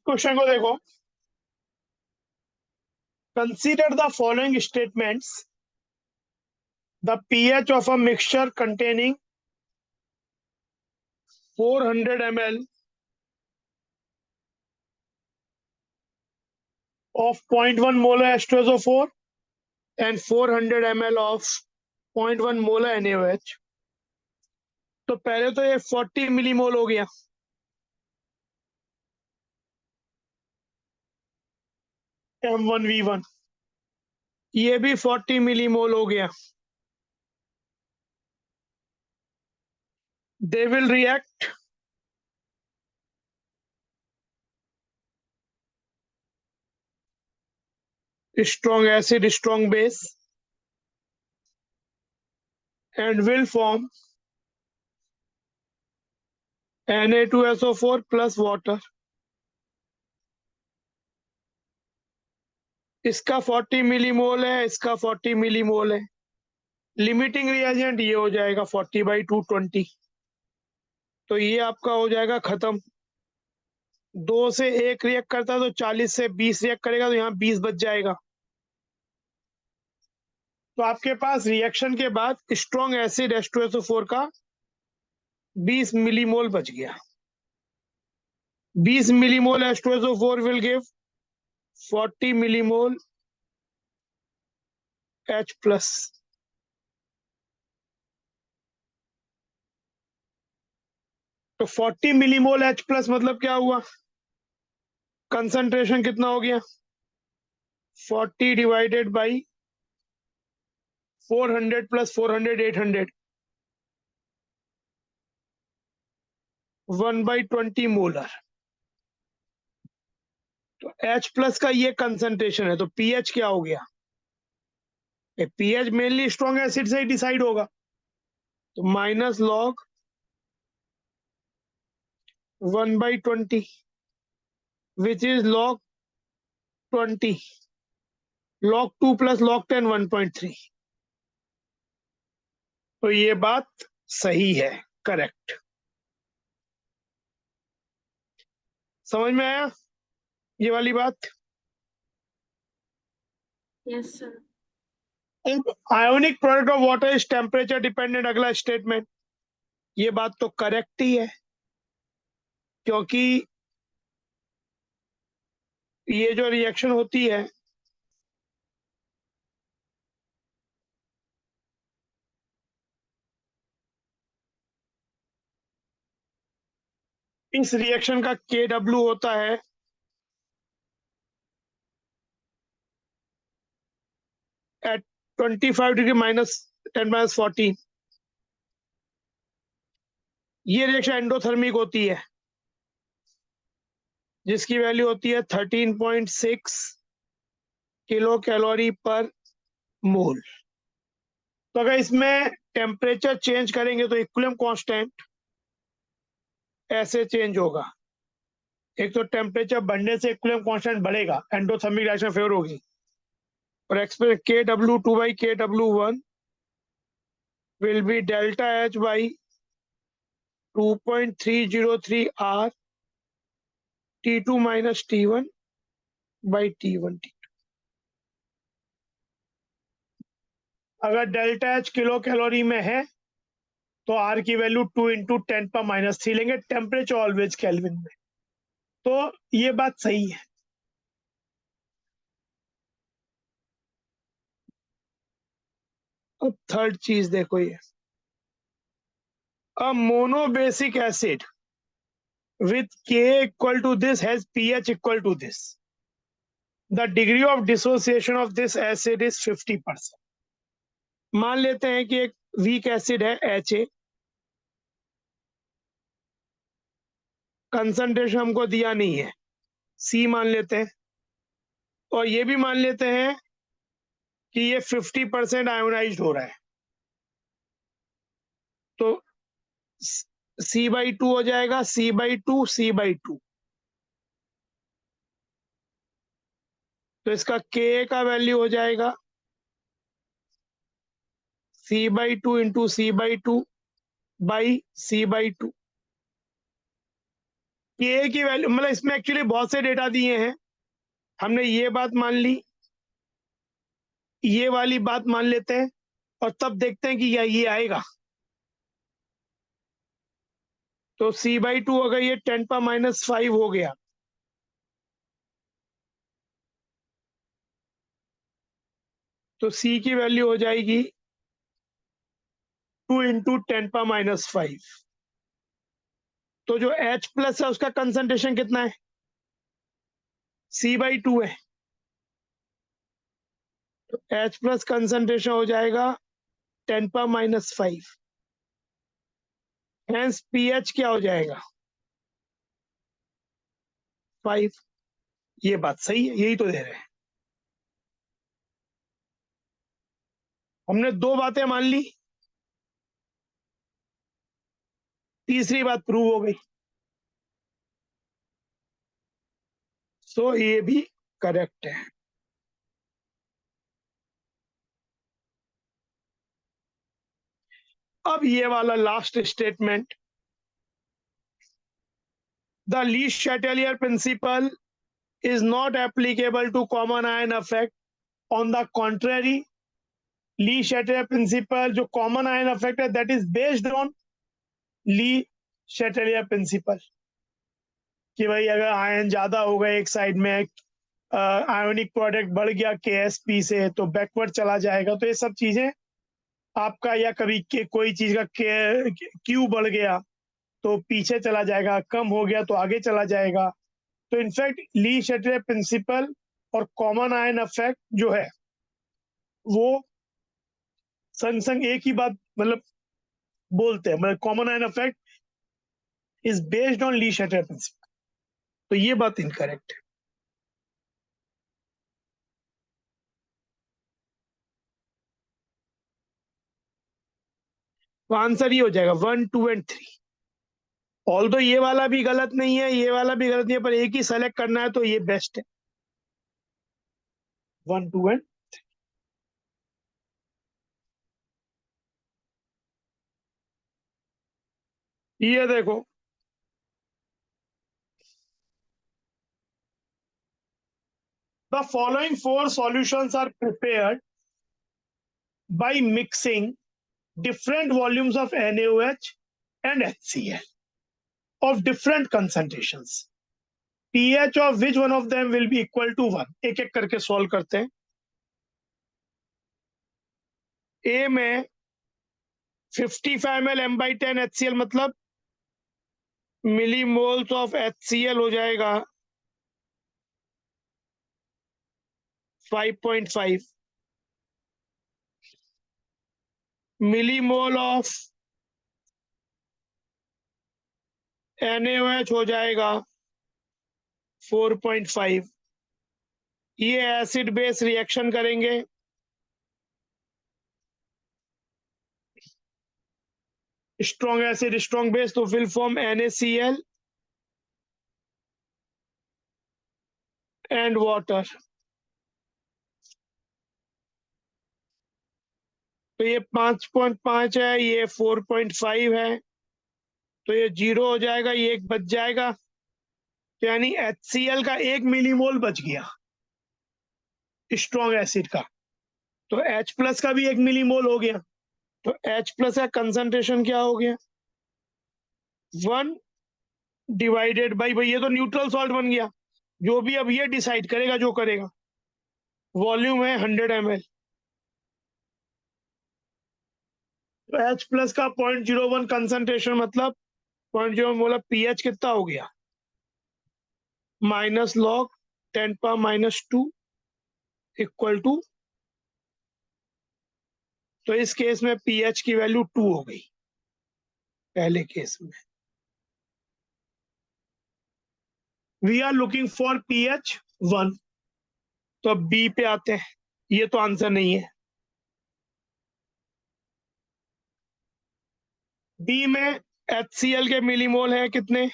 Question को देखो, consider the following statements. The pH of a mixture containing 400 ml of 0.1 molar H2SO4 and 400 ml of 0.1 molar NaOH. तो पहले तो ये 40 millimole हो गया, M1V1. ये भी 40 मिलीमोल हो गया. They will react strong acid, strong base, and will form Na2SO4 plus water. इसका 40 मिलीमोल है, इसका 40 मिलीमोल है. लिमिटिंग रिएजेंट ये हो जाएगा 40/220. तो ये आपका हो जाएगा खत्म. 2 से 1 रिएक्ट करता है तो 40 से 20 रिएक्ट करेगा, तो यहाँ 20 बच जाएगा. तो आपके पास रिएक्शन के बाद स्ट्रॉन्ग एसिड H2SO4 का 20 मिलीमोल बच गया. 20 millimole H2SO4 will give 40 millimole H+. तो 40 मिलीमोल H+ मतलब क्या हुआ? कंसंट्रेशन कितना हो गया? 40 डिवाइडेड बाई 400 प्लस 400 800, 1/20 मोलर. तो H+ का ये कंसंट्रेशन है, तो pH क्या हो गया? pH मेनली स्ट्रॉन्ग एसिड से ही डिसाइड होगा. तो minus log 1/20 which is log 20. log 2 plus log 10 1.3. तो ये बात सही है, करेक्ट. समझ में आया ये वाली बात? Yes sir. Ionic product of water is temperature dependent. अगला स्टेटमेंट, ये बात तो करेक्ट ही है, क्योंकि ये जो रिएक्शन होती है इस रिएक्शन का Kw होता है एट 25 डिग्री -10⁻14. ये रिएक्शन एंडोथर्मिक होती है, जिसकी वैल्यू होती है 13.6 किलो कैलोरी पर मोल. तो अगर इसमें टेम्परेचर चेंज करेंगे तो इक्विलिब्रियम कांस्टेंट ऐसे चेंज होगा. एक तो टेम्परेचर बढ़ने से इक्विलिब्रियम कांस्टेंट बढ़ेगा, एंडोथर्मिक रिएक्शन फेवर होगी. और express Kw 2/Kw1 will be delta H by 2.303 R T2 minus T1 by T1 T2. अगर डेल्टा H किलो कैलोरी में है तो R की वैल्यू 2 × 10⁻³ लेंगे. टेम्परेचर ऑलवेज केल्विन में. तो ये बात सही है. अब थर्ड चीज देखो, ये a monobasic acid with Ka equal to this has pH equal to this. The degree of dissociation of this acid is 50%. मान लेते हैं कि एक वीक एसिड है Ha, कंसंट्रेशन हमको दिया नहीं है, C मान लेते हैं, और ये भी मान लेते हैं कि ये 50% आयोनाइज्ड हो रहा है. तो C/2 हो जाएगा, C/2 C/2. तो इसका Ka का वैल्यू हो जाएगा C/2 × C/2 by C/2. तो ए की वैल्यू, मतलब इसमें एक्चुअली बहुत से डेटा दिए हैं, हमने ये बात मान ली, ये वाली बात मान लेते हैं, और तब देखते हैं कि क्या ये आएगा। तो c/2 अगर ये 10⁻⁵ हो गया, तो c की वैल्यू हो जाएगी 2 इंटू 10⁻⁵। तो जो H प्लस है उसका कंसंट्रेशन कितना है? c/2 है। तो H प्लस कंसंट्रेशन हो जाएगा 10⁻⁵। हेंस pH क्या हो जाएगा? 5। ये बात सही है, यही तो दे रहे हैं। हमने दो बातें मान ली, तीसरी बात प्रूव हो गई। सो ये भी करेक्ट है। अब ये वाला लास्ट स्टेटमेंट, द लीस्ट Chatelier principle is not applicable to common ion effect. On the contrary, Le Chatelier principle जो कॉमन आयन इफेक्ट है, that is based on Le Chatelier principle, कि भाई अगर आयन ज्यादा हो गए एक साइड में, आयोनिक प्रोडक्ट बढ़ गया KSP से, तो बैकवर्ड चला जाएगा। तो ये सब चीजें आपका, या कभी के कोई चीज का Q बढ़ गया तो पीछे चला जाएगा, कम हो गया तो आगे चला जाएगा। तो इनफैक्ट ली शैटेलियर प्रिंसिपल और कॉमन आयन इफेक्ट जो है वो संग संग एक ही बात मतलब बोलते हैं, मतलब common ion effect is based on Le Chatelier principle. तो ये बात इनकरेक्ट है। तो आंसर ये हो जाएगा 1, 2 एंड 3। ऑल्दो ये वाला भी गलत नहीं है, ये वाला भी गलत नहीं है, पर एक ही सेलेक्ट करना है तो ये बेस्ट है, 1, 2 एंड। ये देखो, the following 4 solutions are prepared by mixing different volumes of NaOH and HCl of different concentrations. pH of which one of them will be equal to 1? एक एक करके सॉल्व करते हैं। A में 55 ml m/10 HCl, मतलब millimoles of HCl हो जाएगा 5.5। Millimole of NaOH हो जाएगा 4.5। ये एसिड बेस रिएक्शन करेंगे, स्ट्रॉन्ग एसिड स्ट्रॉन्ग बेस, तो will form NaCl and water. तो ये 5.5 है, ये 4.5 है, तो ये 0 हो जाएगा, ये एक बच जाएगा। तो यानी HCl का 1 मिलीमोल बच गया स्ट्रॉन्ग एसिड का। तो H प्लस का भी 1 मिलीमोल हो गया। तो H प्लस का कंसंट्रेशन क्या हो गया? 1 डिवाइडेड बाई, भाई ये तो न्यूट्रल सॉल्ट बन गया, जो भी अब ये डिसाइड करेगा जो करेगा। वॉल्यूम है 100 ml। तो H प्लस का 0.01 कंसंट्रेशन, मतलब 0.01, मतलब pH कितना हो गया? माइनस लॉग 10⁻⁻2 इक्वल टू, तो इस केस में pH की वैल्यू 2 हो गई पहले केस में। We are looking for pH 1। तो अब बी पे आते हैं, ये तो आंसर नहीं है। बी में HCl के मिलीमोल है कितने?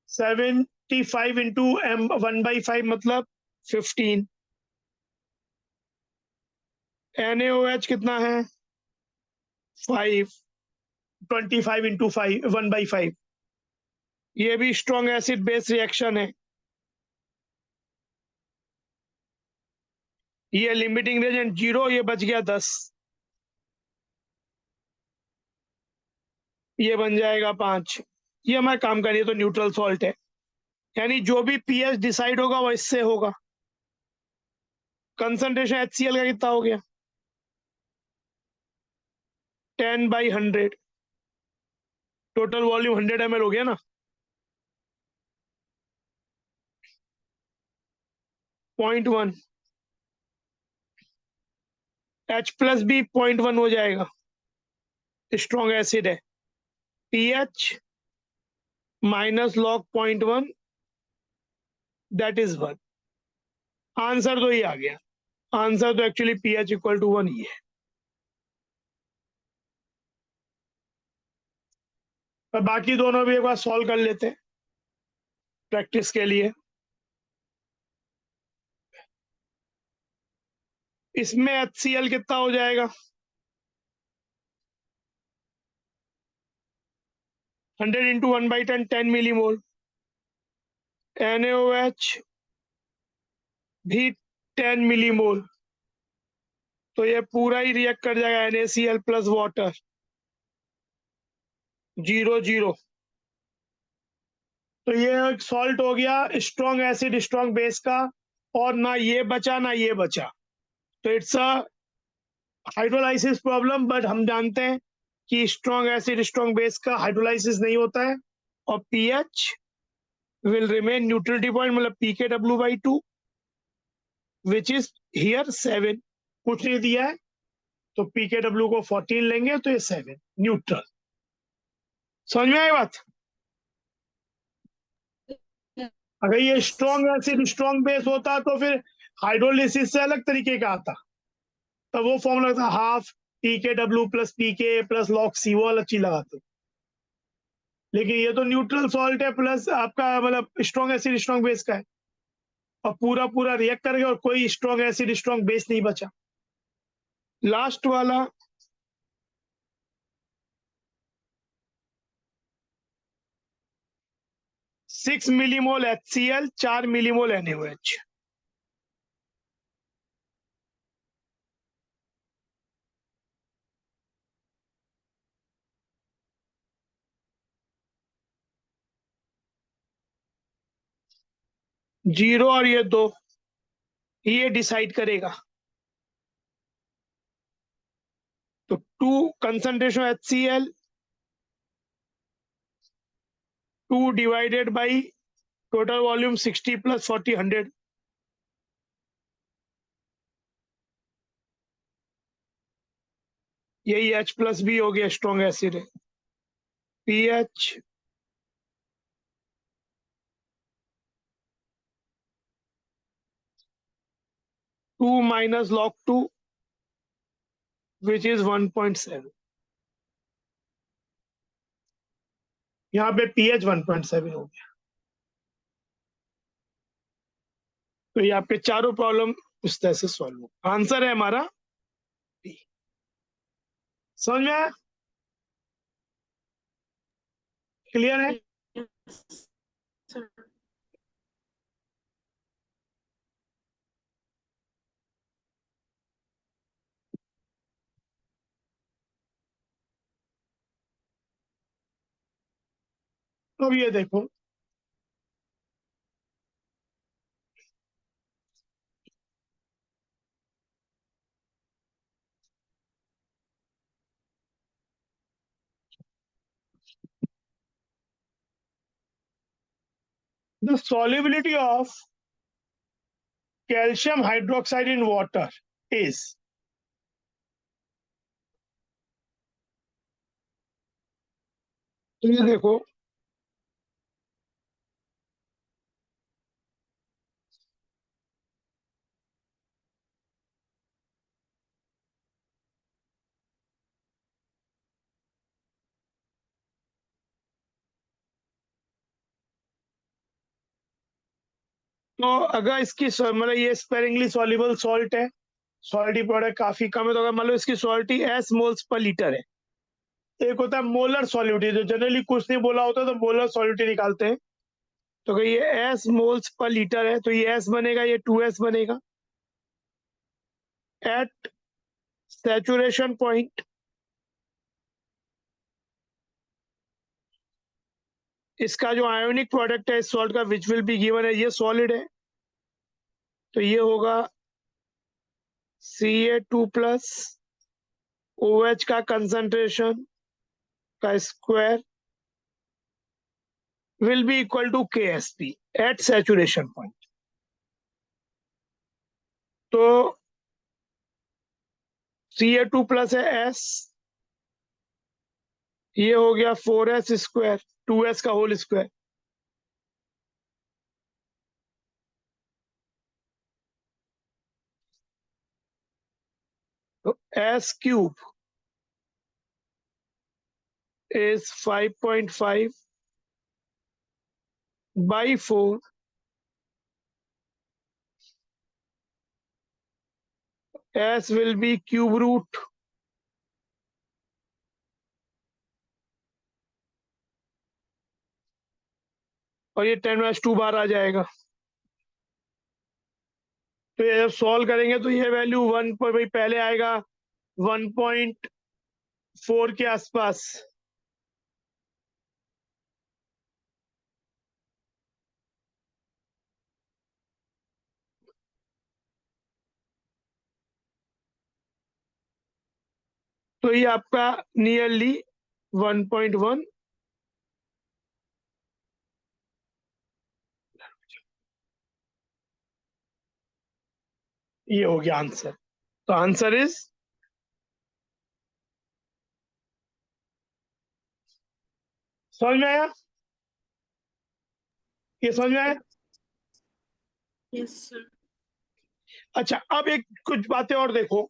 75 इंटू m1/5, मतलब 15। NaOH कितना है? 5। 25 इंटू 5 1/5, ये भी स्ट्रॉन्ग एसिड बेस रिएक्शन है। ये लिमिटिंग रेजेंट 0, ये बच गया 10, ये बन जाएगा 5। ये हमारा काम का नहीं, तो न्यूट्रल सॉल्ट है, यानी जो भी पीएच डिसाइड होगा वो इससे होगा। कंसंट्रेशन HCl का कितना हो गया? 10/100। टोटल वॉल्यूम 100 ml हो गया ना। 0.1 H+ भी 0.1 हो जाएगा, स्ट्रॉन्ग एसिड है। pH minus log 0.1 that is 1। Answer तो ये आ गया। आंसर तो एक्चुअली pH इक्वल टू 1 ही है। और बाकी दोनों भी एक बार सॉल्व कर लेते हैं प्रैक्टिस के लिए। इसमें HCl कितना हो जाएगा? 100 इंटू 1/10 10 मिलीमोल। NaOH भी 10 मिलीमोल, तो ये पूरा ही रिएक्ट कर जाएगा NaCl प्लस वाटर 0 0। तो ये एक सॉल्ट हो गया स्ट्रॉन्ग एसिड स्ट्रॉन्ग बेस का, और ना ये बचा ना ये बचा, तो it's a hydrolysis problem. But हम जानते हैं कि स्ट्रॉन्ग एसिड स्ट्रॉन्ग बेस का हाइड्रोलाइसिस नहीं होता है, और pH will remain neutrality point, मतलब pKw/2 विच इज हियर 7। कुछ नहीं दिया है, तो pKw को 14 लेंगे, तो ये 7 न्यूट्रल। समझ में आई बात? अगर ये स्ट्रॉन्ग एसिड स्ट्रॉन्ग बेस होता तो फिर हाइड्रोलिसिस से अलग तरीके का आता, तब वो फॉर्मूला था half pKw plus pK plus log C, वो अलग चीज लगाते। लेकिन ये तो न्यूट्रल सॉल्ट है, प्लस आपका मतलब स्ट्रॉन्ग एसिड स्ट्रॉन्ग बेस का है, और पूरा पूरा रिएक्ट कर गया और कोई स्ट्रॉन्ग एसिड स्ट्रॉन्ग बेस नहीं बचा। लास्ट वाला 6 millimole HCl 4 millimole NaOH। Zero और ये 2, ये डिसाइड करेगा। तो 2 concentration HCl 2 divided by total volume 60 plus 40 100। यही H+ भी हो गया, स्ट्रॉन्ग एसिड है। pH 2 minus log 2 which is 1.7। यहाँ पे pH 1.7 हो गया। तो ये आपके चारों प्रॉब्लम इस तरह से सॉल्व हो। आंसर है हमारा B। समझ में आया? क्लियर है? अब ये देखो, the solubility of calcium hydroxide in water is, तो ये देखो, तो अगर इसकी मतलब ये स्पेरिंगली सॉल्युबल सॉल्ट है, सॉल्टी प्रोडक्ट काफी कम है, तो अगर मान लो इसकी salty S moles per litre है, एक होता है मोलर सॉल्यूटी, जो जनरली कुछ नहीं बोला होता तो मोलर सॉल्यूटी निकालते हैं। तो अगर ये एस मोल्स पर लीटर है तो ये एस बनेगा, ये 2s बनेगा। एट सैचुरेशन पॉइंट इसका जो आयोनिक प्रोडक्ट है इस सॉल्ट का विच विल बी गिवन है, ये सॉलिड है तो ये होगा Ca2+ OH का कंसंट्रेशन का square will be equal to Ksp at saturation point। तो Ca2+ है S, ये हो गया 4s स्क्वायर, 2s का होल स्क्वायर। तो S cube is 5.5 by 4 S will be cube root और ये 10⁻² बार आ जाएगा। तो ये जब सॉल्व करेंगे तो ये वैल्यू 1 पर भाई पहले आएगा 1.4 के आसपास, तो ये आपका नियरली 1.1 ये हो गया आंसर। तो आंसर इज समझ में आया? ये समझ में आया? Yes sir. अच्छा, अब एक कुछ बातें और देखो।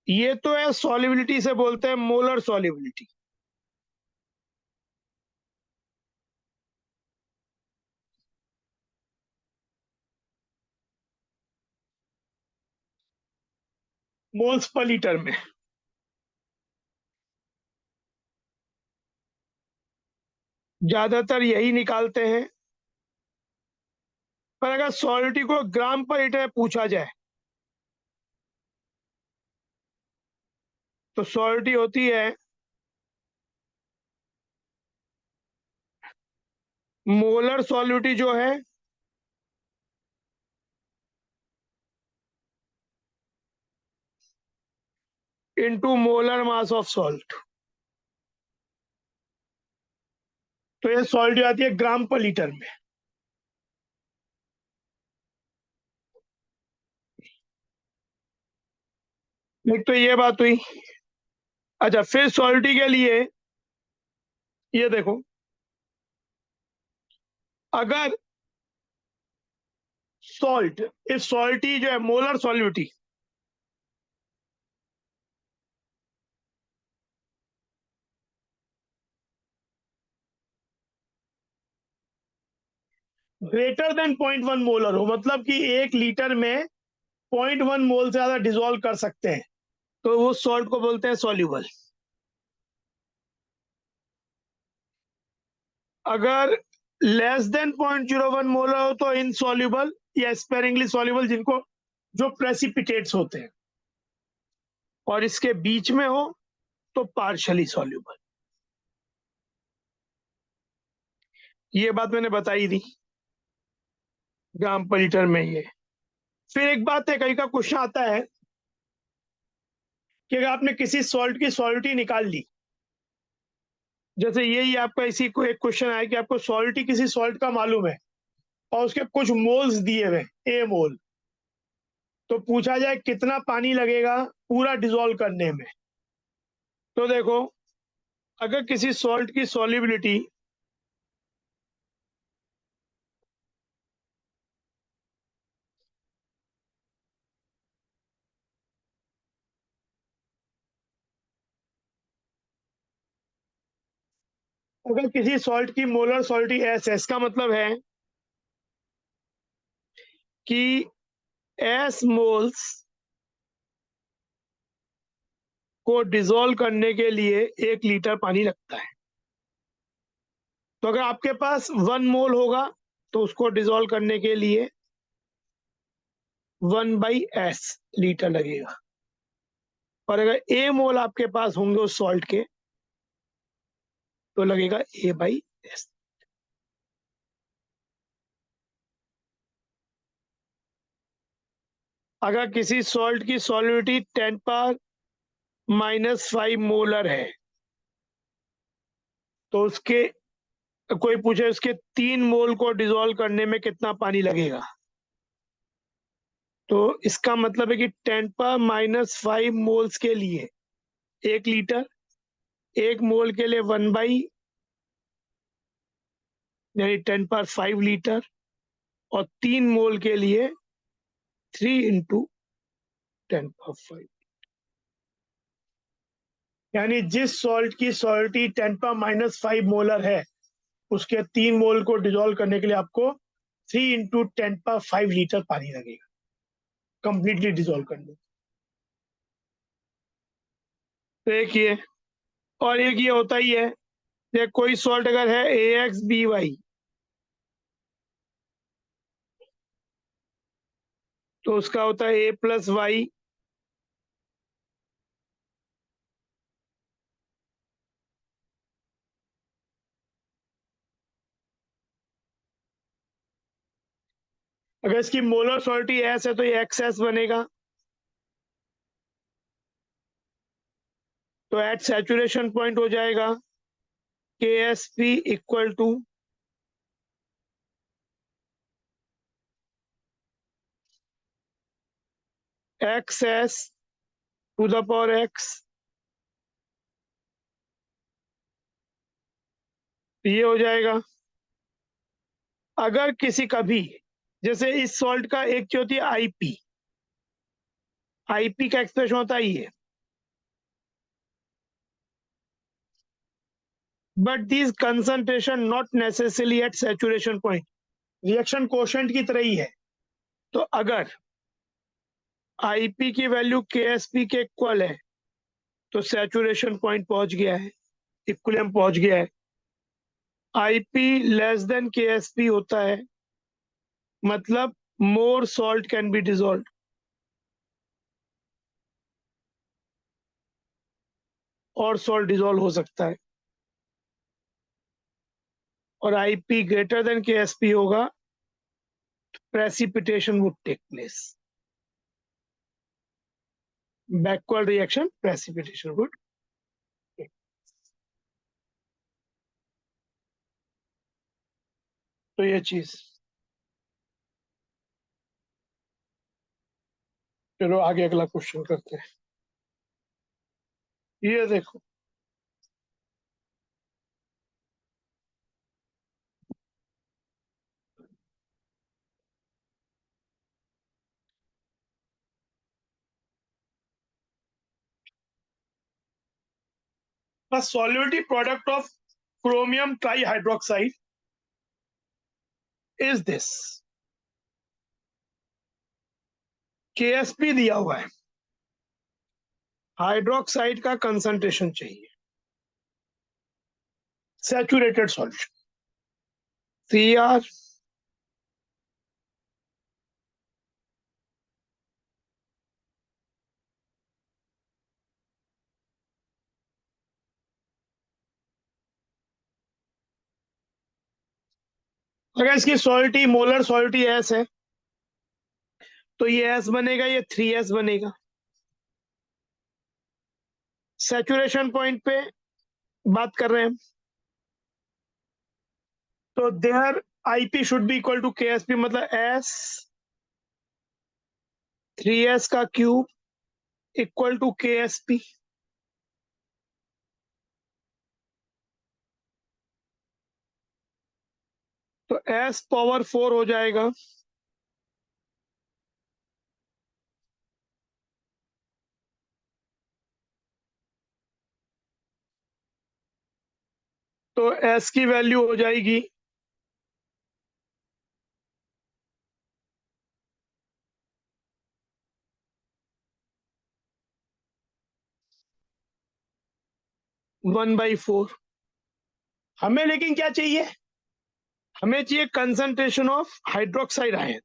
ये तो है सॉल्युबिलिटी से बोलते हैं molar solubility. Moles per litre में। ज्यादातर यही निकालते हैं, पर अगर सॉल्युबिलिटी को ग्राम पर लीटर पूछा जाए तो सॉल्युबिलिटी होती है मोलर सॉल्युबिलिटी जो है into molar mass of salt. तो ये सॉल्युबिलिटी आती है ग्राम पर लीटर में। एक तो ये बात हुई। अच्छा, फिर सॉल्युबिलिटी के लिए ये देखो, अगर सॉल्ट इफ सॉल्टी जो है molar solubility greater than 0.1 molar हो, मतलब कि 1 लीटर में 0.1 मोल से ज्यादा डिसॉल्व कर सकते हैं, तो वो सॉल्ट को बोलते हैं सॉल्यूबल। अगर लेस देन 0.01 मोलर हो तो इनसॉल्यूबल या स्पेरिंगली सॉल्यूबल, जिनको जो प्रेसिपिटेट्स होते हैं, और इसके बीच में हो तो पार्शली सॉल्यूबल। ये बात मैंने बताई थी ग्राम पर लीटर में। ये फिर एक बात है, कहीं का क्वेश्चन आता है कि अगर आपने किसी सॉल्ट की सॉल्युबिलिटी निकाल ली, जैसे यही आपका इसी को एक क्वेश्चन आया कि आपको सॉल्युबिलिटी किसी सॉल्ट का मालूम है और उसके कुछ मोल्स दिए हुए A मोल, तो पूछा जाए कितना पानी लगेगा पूरा डिसॉल्व करने में। तो देखो, अगर किसी सॉल्ट की सॉल्युबिलिटी अगर किसी सॉल्ट की मोलर सॉल्युबिलिटी S का मतलब है कि S मोल्स को डिसॉल्व करने के लिए 1 लीटर पानी लगता है। तो अगर आपके पास 1 मोल होगा तो उसको डिसॉल्व करने के लिए 1/s लीटर लगेगा, और अगर A मोल आपके पास होंगे उस सॉल्ट के तो लगेगा A/s। अगर किसी सॉल्ट की सॉल्युबिलिटी 10⁻⁻5 मोलर है तो उसके कोई पूछे उसके 3 मोल को डिसॉल्व करने में कितना पानी लगेगा, तो इसका मतलब है कि 10⁻⁻5 मोल्स के लिए 1 लीटर, 1 मोल के लिए 1 यानी 10⁻5 लीटर, और 3 मोल के लिए 3 इंटू 10⁻5। यानी जिस सॉल्ट की सॉल्युबिलिटी 10⁻⁻5 मोलर है उसके 3 मोल को डिसॉल्व करने के लिए आपको 3 इंटू 10⁻5 लीटर पानी लगेगा कंप्लीटली डिसॉल्व करने। तो एक ये, और एक ये होता ही है, ये कोई सॉल्ट अगर है AXBY तो उसका होता है A+Y, अगर इसकी मोलर सॉल्युबिलिटी S है तो ये XS बनेगा। तो एट सैचुरेशन पॉइंट हो जाएगा KSP equal to XS to the power X। ये हो जाएगा। अगर किसी का भी, जैसे इस सॉल्ट का एक चीज होती है आईपी का एक्सप्रेशन होता ही है, but this concentration not necessarily at saturation point, reaction quotient की तरह ही है। तो अगर आईपी की वैल्यू केएसपी के इक्वल है तो सैचुरेशन पॉइंट पहुंच गया है, इक्विलिब्रियम पहुंच गया है। आईपी लेस देन केएसपी होता है मतलब more salt can be dissolve, और सॉल्ट डिसॉल्व हो सकता है। और आईपी ग्रेटर देन केएसपी होगा, precipitation would take place, backward reaction precipitation would. तो ये चीज, चलो आगे अगला क्वेश्चन करते हैं। ये देखो, the solubility product of chromium trihydroxide is this। Ksp दिया हुआ है, हाइड्रोक्साइड का कंसंट्रेशन चाहिए, सैचुरेटेड सॉल्यूशन सीआर अगर इसकी सॉल्टी मोलर सॉल्टी एस है तो ये एस बनेगा, ये 3s बनेगा। सैचुरेशन पॉइंट पे बात कर रहे हैं हम, तो there IP should be equal to KSP, मतलब एस 3s का क्यूब इक्वल टू केएसपी। तो s पावर 4 हो जाएगा, तो s की वैल्यू हो जाएगी 1/4। हमें लेकिन क्या चाहिए, हमें चाहिए कंसंट्रेशन ऑफ हाइड्रोक्साइड आयन।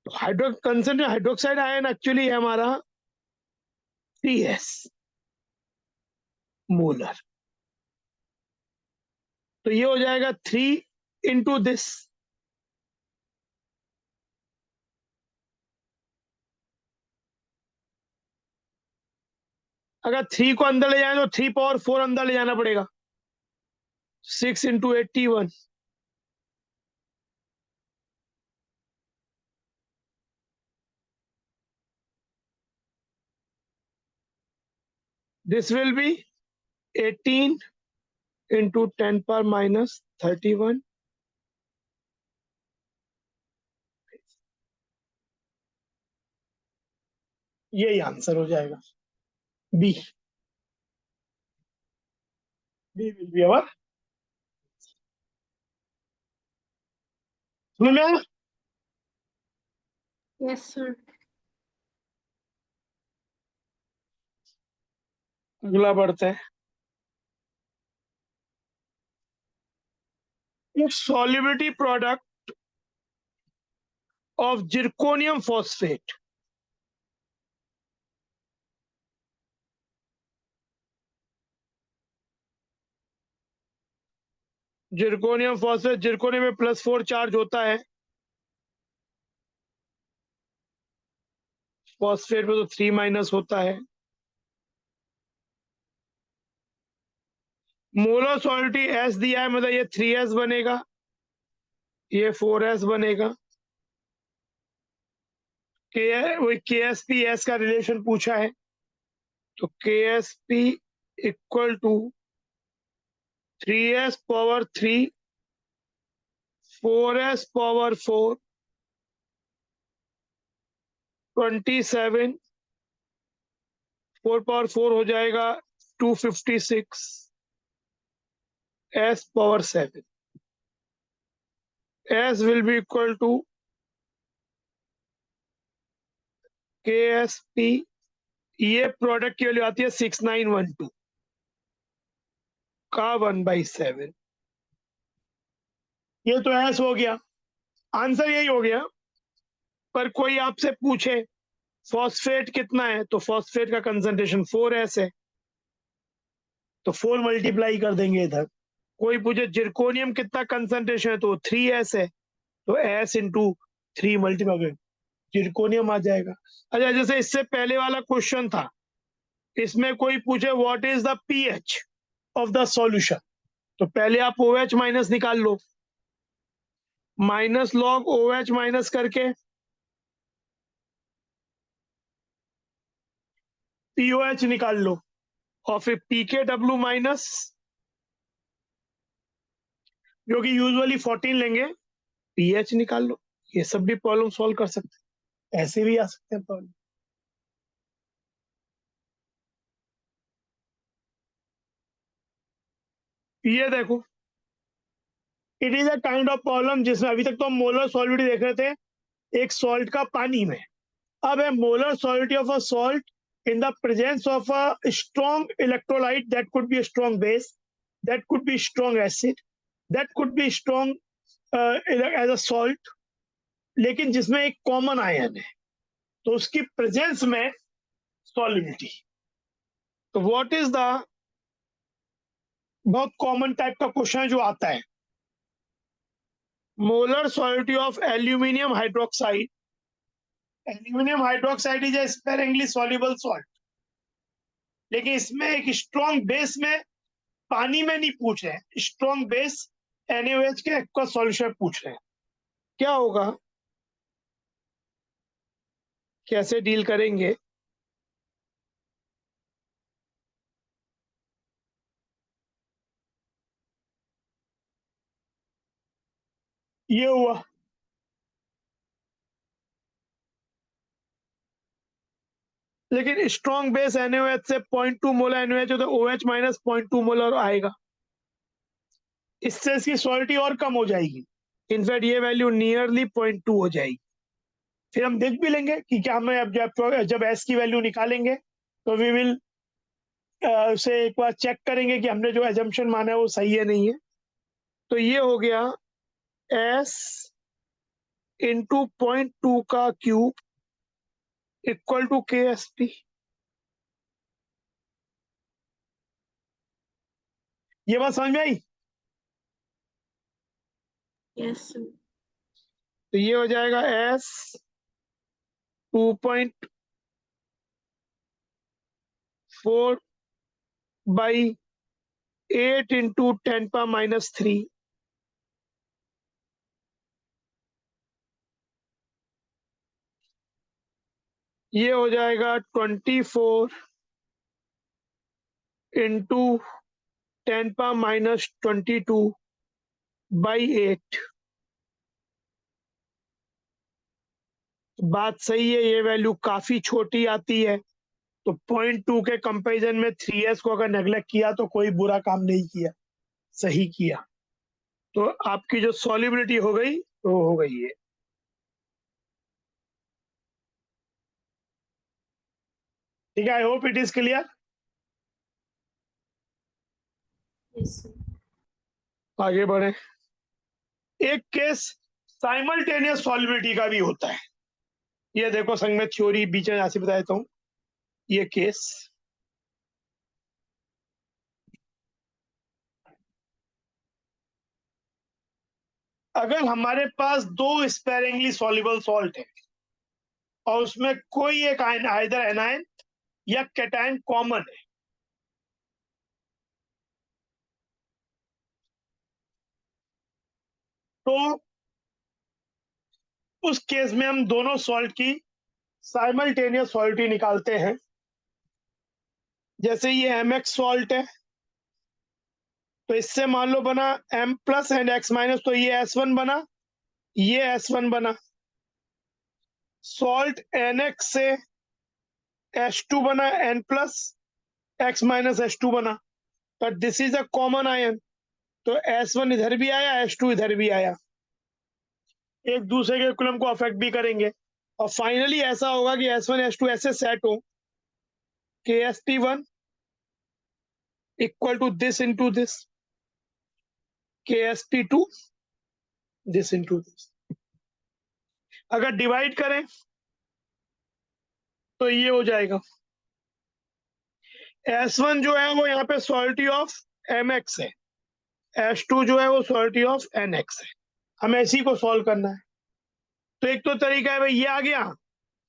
तो हाइड्रोक्साइड आयन एक्चुअली है हमारा 3s मोलर। तो ये हो जाएगा 3 इंटू दिस, अगर 3 को अंदर ले जाए तो 3 पावर 4 अंदर ले जाना पड़ेगा, 6 into 81। This will be 18 into 10 power minus 31। यही आंसर हो जाएगा, B. B will be our. समझ में आया? Yes, sir. अगला बढ़ते हैं। Solubility product of zirconium phosphate. Zirconium phosphate, zirconium में +4 चार्ज होता है, फॉस्फेट में तो 3- होता है। मोलर सॉलिडिटी S दिया है, मतलब ये 3s बनेगा, ये 4s बनेगा। KSP-S का रिलेशन पूछा है, तो KSP equal to 3s power 3 4s power 4 27, 4 power 4 हो जाएगा 256 s power 7। S will be equal to KSP, ये प्रोडक्ट की वैल्यू आती है 6912 का 1/7। ये तो S हो गया, आंसर यही हो गया। पर कोई आपसे पूछे फॉस्फेट कितना है, तो फॉस्फेट का कंसंट्रेशन 4s है, तो 4 मल्टीप्लाई कर देंगे इधर। कोई पूछे जिरकोनियम कितना कंसंट्रेशन है, तो 3s है, तो s इंटू 3 मल्टीप्लाई जिरकोनियम आ जाएगा। अच्छा, जैसे इससे पहले वाला क्वेश्चन था, इसमें कोई पूछे what is the pH of the solution, तो पहले आप OH माइनस निकाल लो, माइनस लॉग OH माइनस करके POH निकाल लो, और फिर pKw माइनस, जो कि यूजुअली 14 लेंगे, pH निकाल लो। ये सब भी प्रॉब्लम सॉल्व कर सकते हैं, ऐसे भी आ सकते हैं प्रॉब्लम। ये देखो, it is a kind of problem जिसमें अभी तक तो हम मोलर सॉलिडिटी देख रहे थे एक सॉल्ट का पानी में, अब है molar solidity of a salt in the presence of a strong electrolyte, that could be a strong base, that could be strong acid, that could be strong as a salt, लेकिन जिसमें एक common ion है, तो उसकी presence में solubility. तो what is the, बहुत common type का क्वेश्चन जो आता है, molar solidity of aluminium hydroxide. Aluminium hydroxide is a sparingly soluble salt, लेकिन इसमें एक स्ट्रॉन्ग बेस में, पानी में नहीं पूछ रहे हैं, स्ट्रॉन्ग बेस NaOH के एक्वा सॉल्यूशन पूछ रहे हैं। क्या होगा, कैसे डील करेंगे? ये हुआ, लेकिन स्ट्रॉन्ग बेस NaOH से 0.2 मोलर NaOH हो, तो OH माइनस 0.2 मोलर आएगा, इससे इसकी सॉलिडिटी और कम हो जाएगी। इनफैक्ट ये वैल्यू नियरली 0.2 हो जाएगी। फिर हम देख भी लेंगे कि क्या हमें अब जब S की वैल्यू निकालेंगे, तो वी विल उसे एक बार चेक करेंगे कि हमने जो एजम्पशन माना है वो सही है नहीं है। तो ये हो गया s इंटू 0.2 का क्यूब इक्वल टू KSP। ये बात समझ में आई? Yes, sir. तो ये हो जाएगा s 2.4 बाई 8 इंटू 10⁻³ ये हो जाएगा 24 इंटू 10⁻22 बाई 8। बात सही है, ये वैल्यू काफी छोटी आती है। तो 0.2 के कंपैरिजन में 3s को अगर नेग्लेक्ट किया तो कोई बुरा काम नहीं किया, सही किया। तो आपकी जो सॉल्युबिलिटी हो गई वो हो गई है। ठीक है, I hope it is clear. Yes, sir. आगे बढ़े। एक केस साइमल्टेनियस सॉल्युबिलिटी का भी होता है। ये देखो संग में थ्योरी बीच में ऐसे बता देता हूँ। ये केस अगर हमारे पास दो स्पेरिंगली सॉल्युबल सॉल्ट है और उसमें कोई एक आइदर एनायन या कैटायन कॉमन है, तो उस केस में हम दोनों सॉल्ट की साइमल्टेनियस सॉल्युबिलिटी निकालते हैं। जैसे ये MX सॉल्ट है तो इससे मान लो बना M plus and X minus, तो ये S1 बना, ये S1 बना। सॉल्ट NX से H2 बना, N plus X minus H2 बना, but this is a common ion, तो S1 इधर भी आया, H2 इधर भी आया, एक दूसरे के इक्विलिब्रियम को अफेक्ट भी करेंगे। और फाइनली ऐसा होगा कि S1 H2 ऐसे सेट हो KSP1 equal to this into this, KSP2 this into this. अगर डिवाइड करें तो ये हो जाएगा S1 जो है वो यहाँ पे सॉल्टी ऑफ MX है, H2 जो है वो सॉल्टी ऑफ NX है। हमें इसी को सॉल्व करना है। तो एक तो तरीका है भाई, ये आ गया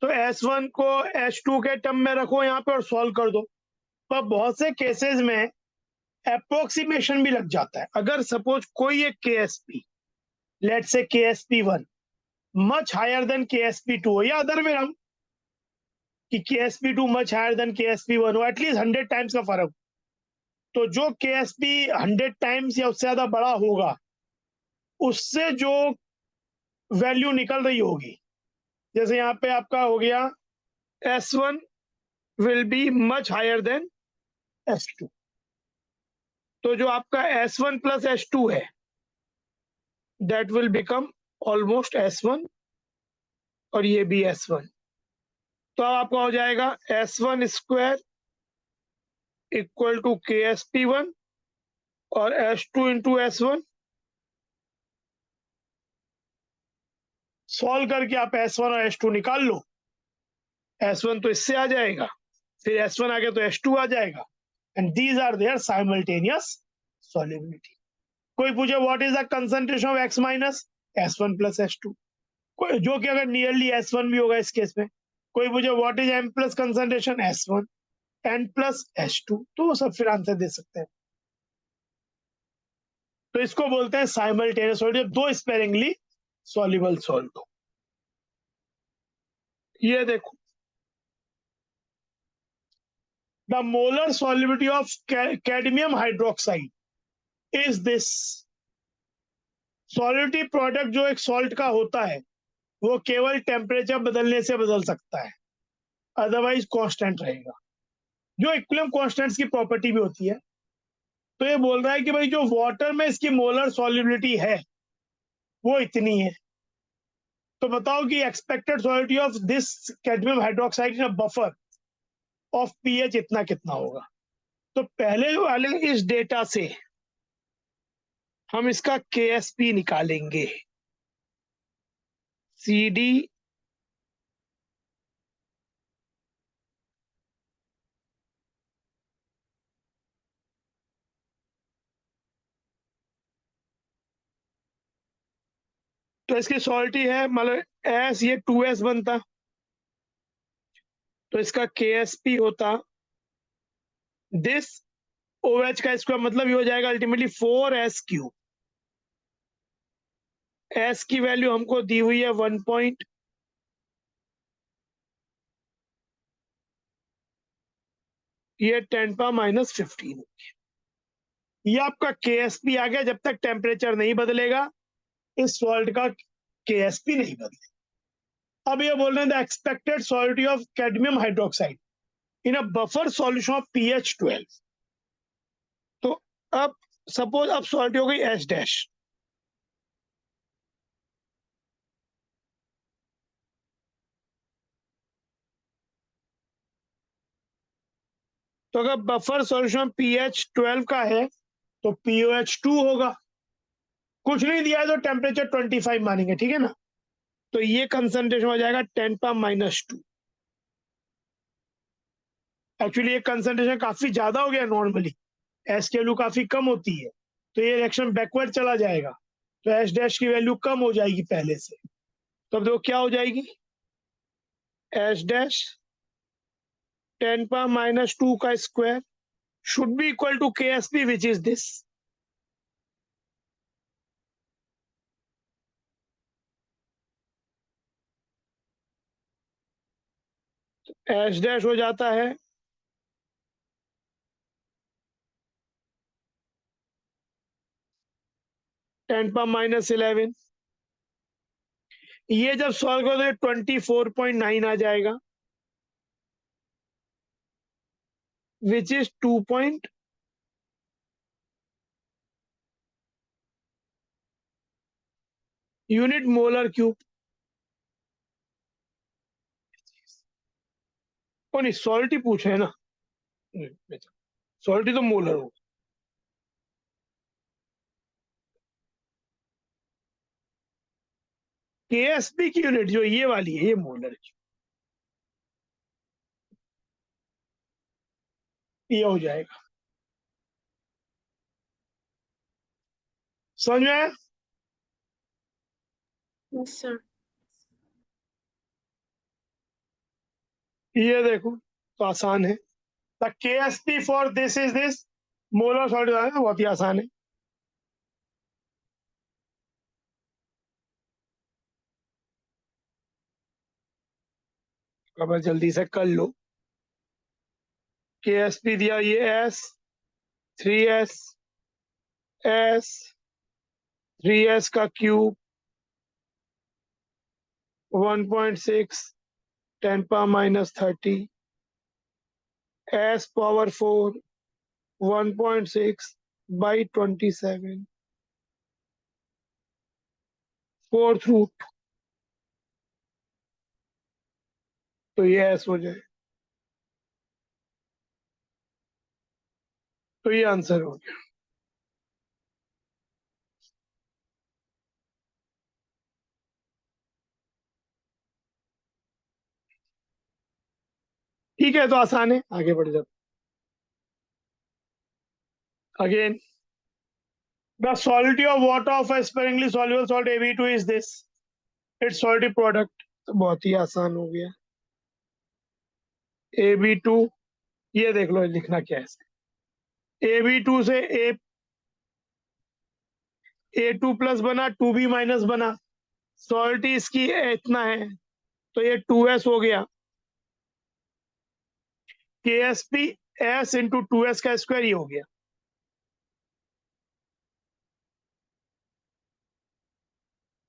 तो S1 को H2 के टर्म में रखो यहाँ पे और सॉल्व कर दो। पर बहुत से केसेस में अप्रोक्सीमेशन भी लग जाता है। अगर सपोज कोई एक KSP, let's say KSP1 much higher then KSP2 हो, या अदर वे राउंड कि KSP2 much higher then KSP1 हो, एटलीस्ट 100 टाइम्स का फर्क, तो जो KSP 100 टाइम्स या उससे ज्यादा बड़ा होगा उससे जो वैल्यू निकल रही होगी, जैसे यहाँ पे आपका हो गया S1 will be much higher than S2, तो जो आपका S1 प्लस H2 है that will become almost S1 और ये भी S1। तो अब आपका हो जाएगा S1 square equal to KSP1 और H2 इंटू S1। सॉल्व करके आप S1 और H2 निकाल लो। S1 तो इससे आ जाएगा, फिर S1 आ गया तो H2 आ जाएगा, and these are their simultaneous solubility. कोई पूछे what is the concentration of X minus, S1 plus H2, जो कि अगर नियरली S1 भी होगा इस केस में। कोई पूछे what is M plus concentration, S1 N plus H2, तो वो सब फिर आंसर दे सकते हैं। तो इसको बोलते हैं साइमल्टेनियस सॉल्युबिलिटी, दो स्पेरिंगली सॉल्युबल सॉल्ट हो। ये देखो the molar solubility of cadmium hydroxide is this. Solubility product जो एक सॉल्ट का होता है वो केवल टेम्परेचर बदलने से बदल सकता है, अदरवाइज कांस्टेंट रहेगा, जो इक्विलिब्रियम कांस्टेंट्स की प्रॉपर्टी भी होती है। तो ये बोल रहा है कि भाई जो वाटर में इसकी मोलर सॉल्युबिलिटी है वो इतनी है, तो बताओ कि expected solubility of this cadmium hydroxide in a buffer of pH इतना कितना होगा। तो पहले वाले इस डेटा से हम इसका KSP निकालेंगे। CD तो इसकी सॉल्टी है, मतलब S, ये 2S बनता, तो इसका KSP होता दिस OH का स्क्वायर, मतलब ये हो जाएगा अल्टीमेटली 4S3। S की वैल्यू हमको दी हुई है 1 पॉइंट, ये 10⁻⁻15। ये आपका KSP आ गया। जब तक टेम्परेचर नहीं बदलेगा इस सॉल्ट का KSP नहीं बदलेगा। अब ये बोल रहे हैं the expected salty of cadmium hydroxide in a buffer solution of pH 12। तो अब सपोज अब सॉल्टी हो गई H डैश, तो अगर बफर सॉल्यूशन pH 12 का है तो POH2 होगा। कुछ नहीं दिया है तो टेम्परेचर 25 मानेंगे, ठीक है ना। तो ये कंसंट्रेशन हो जाएगा 10⁻⁻2। एक्चुअली ये कंसंट्रेशन काफी ज्यादा हो गया नॉर्मली, एस की वैल्यू काफी कम होती है, तो ये रिएक्शन बैकवर्ड चला जाएगा, तो एच डैश की वैल्यू कम हो जाएगी पहले से। तो अब देखो क्या हो जाएगी, एच डैश 10⁻⁻2 का square should be equal to KSP which is this. H dash हो जाता है 10⁻⁻11। ये जब सॉल्व करो तो 24.9 आ जाएगा, which is 2 point unit molar cube. ओ नहीं, सॉल्ट ही पूछे है ना, सॉल्ट ही तो मोलर हो। KSP की यूनिट जो ये वाली है ये मोलर की, ये हो जाएगा। समझ में आया? Yes, sir. ये देखो तो आसान है। The KSP for this is this, molar salt बहुत ही आसान है। अब जल्दी से कर लो। KSP दिया ये S 3S S 3S का cube 1.6 10⁻⁻30 S power 4 1.6 by 27 fourth root, तो ये S हो जाए, तो ये आंसर हो गया। ठीक है, तो आसान है, आगे बढ़ जाते। Again the solidity of water of a sparingly soluble salt AB2 is this, its salty product। तो बहुत ही आसान हो गया। AB2, ये देख लो लिखना क्या है। AB2 से A2 प्लस बना, 2B माइनस बना, सॉल्टी इसकी इतना है, तो ये 2S हो गया। KSP S इंटू 2S का स्क्वायर ही हो गया।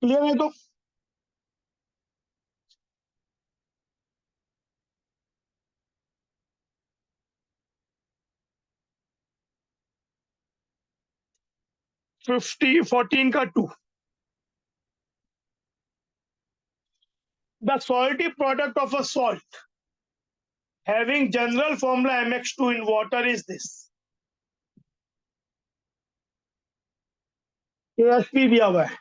क्लियर है? तो फिफ्टी 14 का 2, the salty product of a salt having general formula MX2 in water is this। KSP दिया हुआ है।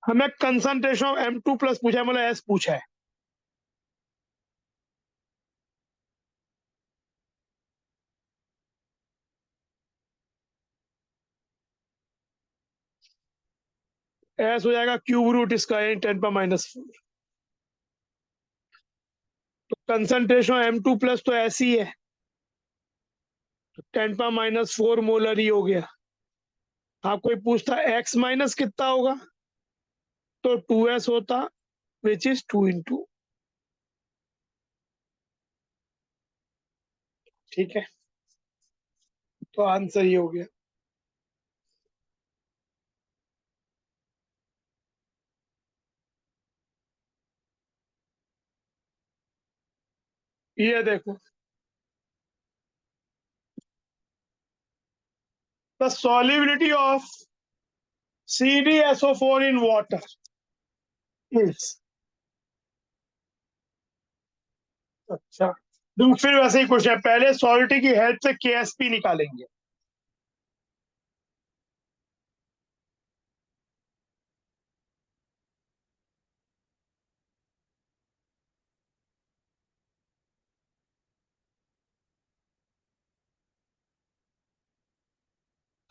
हमें कंसंट्रेशन ऑफ M2 प्लस पूछा है, मतलब S पूछा है। S हो जाएगा क्यूब रूट इसका 10⁻⁴। तो कंसंट्रेशन ऑफ M2 प्लस तो ऐसी ही है, 10⁻⁴ मोलर ही हो गया। हाँ, कोई पूछता X माइनस कितना होगा, तो 2S होता, विच इज 2 इंटू। ठीक है, तो आंसर ये हो गया। ये देखो, the solubility of CdSO4 in water is। अच्छा, तो फिर वैसे ही क्वेश्चन, पहले सॉलिडिटी की हेल्प से KSP निकालेंगे।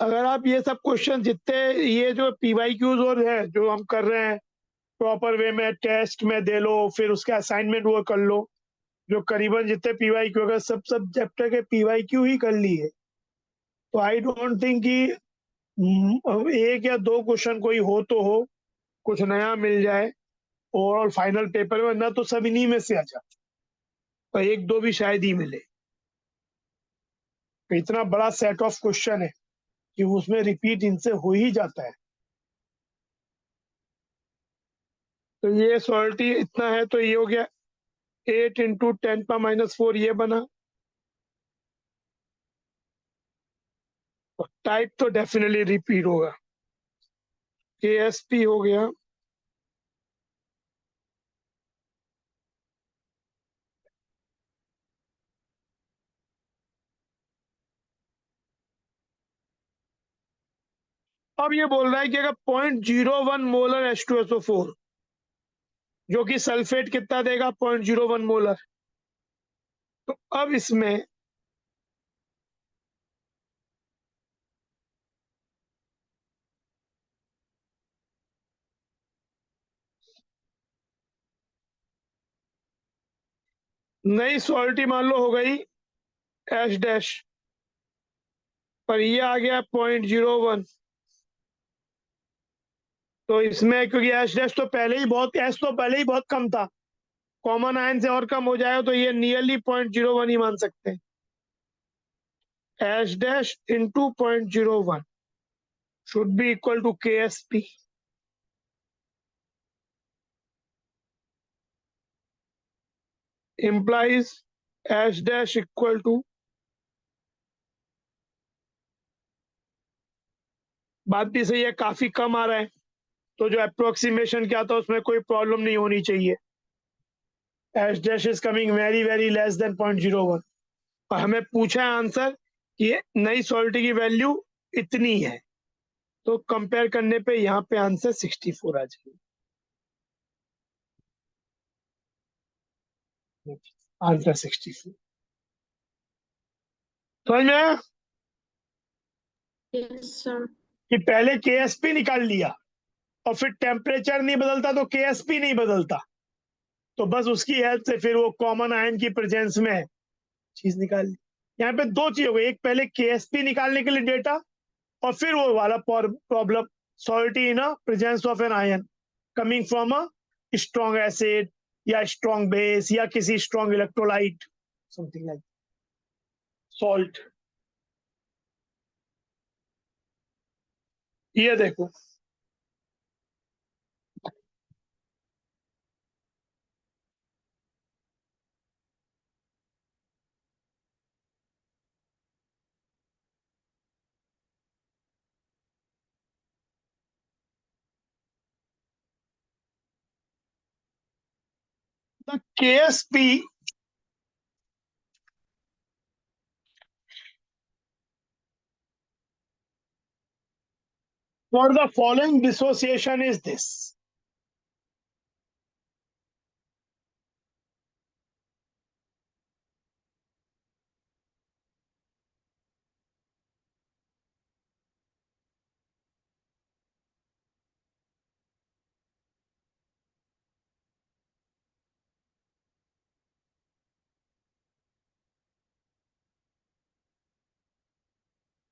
अगर आप ये सब क्वेश्चन जितने ये जो PYQs और है जो हम कर रहे हैं प्रॉपर वे में टेस्ट में दे लो, फिर उसके असाइनमेंट वो कर लो, जो करीबन जितने PYQ, अगर सब चैप्टर के PYQ ही कर लिए तो आई डोंट थिंक कि एक या दो क्वेश्चन कोई हो तो हो, कुछ नया मिल जाए ओवरऑल फाइनल पेपर में, ना तो सब इन्हीं में से आ जाए, तो एक दो भी शायद ही मिले। तो इतना बड़ा सेट ऑफ क्वेश्चन है कि उसमें रिपीट इनसे हो ही जाता है। तो ये सॉलिटी इतना है, तो ये हो गया 8 × 10⁻⁴ ये बना। और टाइप तो डेफिनेटली रिपीट होगा, KSP हो गया। अब ये बोल रहा है कि अगर 0.01 मोलर H2SO4 जो कि सल्फेट कितना देगा, 0.01 मोलर, तो अब इसमें नई सॉल्टी मान लो हो गई H डैश, पर ये आ गया 0.01। तो इसमें क्योंकि H डैश तो पहले ही बहुत, H तो पहले ही बहुत कम था, कॉमन आयन से और कम हो जाएगा, तो ये नियरली 0.01 ही मान सकते हैं। H dash into 0.01 should be equal to KSP। implies H dash equal to, बात भी सही है, काफी कम आ रहा है, तो जो अप्रोक्सीमेशन क्या था उसमें कोई प्रॉब्लम नहीं होनी चाहिए। H dash is coming very very less than 0.01, और हमें पूछा है आंसर कि नई सॉल्टी की वैल्यू इतनी है, तो कंपेयर करने पे यहाँ पे आंसर 64 आ जाएगी। आंसर 64 समझ में आया Yes, sir. कि पहले KSP निकाल लिया और फिर टेम्परेचर नहीं बदलता तो KSP नहीं बदलता, तो बस उसकी हेल्प से फिर वो कॉमन आयन की प्रेजेंस में चीज निकाल ली। यहाँ पे दो चीज हो गई, एक पहले KSP निकालने के लिए डेटा, और फिर वो वाला problem, salty in presence of an ion coming from a strong acid या स्ट्रॉन्ग बेस या किसी strong electrolyte, something like salt. ये देखो, The KSP for the following dissociation is this.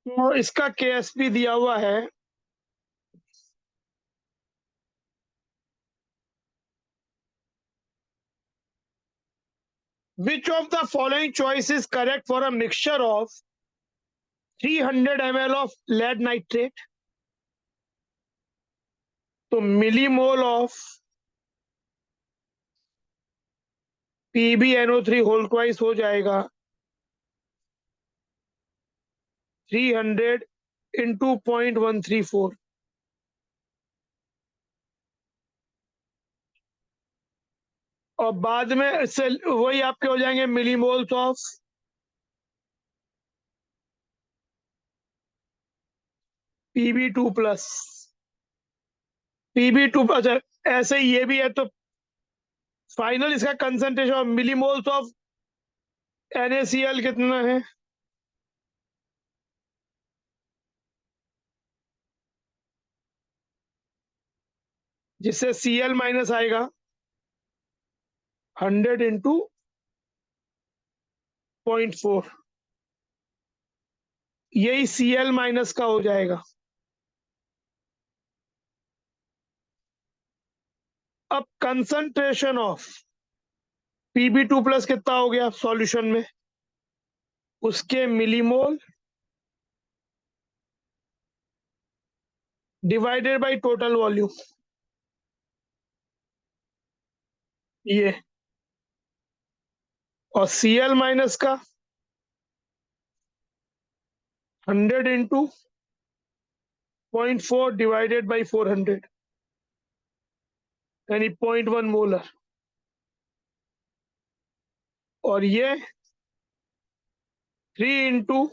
तो इसका KSP दिया हुआ है which of the following choice is correct for a mixture of 300 ml of lead nitrate? तो millimole of PbNO3 whole twice हो जाएगा 300 इंटू 0.134 और बाद में इससे वही आपके हो जाएंगे millimoles of Pb2 plus Pb2। अच्छा ऐसे ही ये भी है तो फाइनल इसका concentration of millimoles of NaCl कितना है? जिससे Cl माइनस आएगा 100 इंटू 0.4, यही Cl माइनस का हो जाएगा। अब कंसंट्रेशन ऑफ Pb2 प्लस कितना हो गया सॉल्यूशन में, उसके millimole divided by total volume, ये, और Cl माइनस का 100 इंटू 0.4 डिवाइडेड बाई 400 यानी 0.1 मोलर, और ये 3 इंटू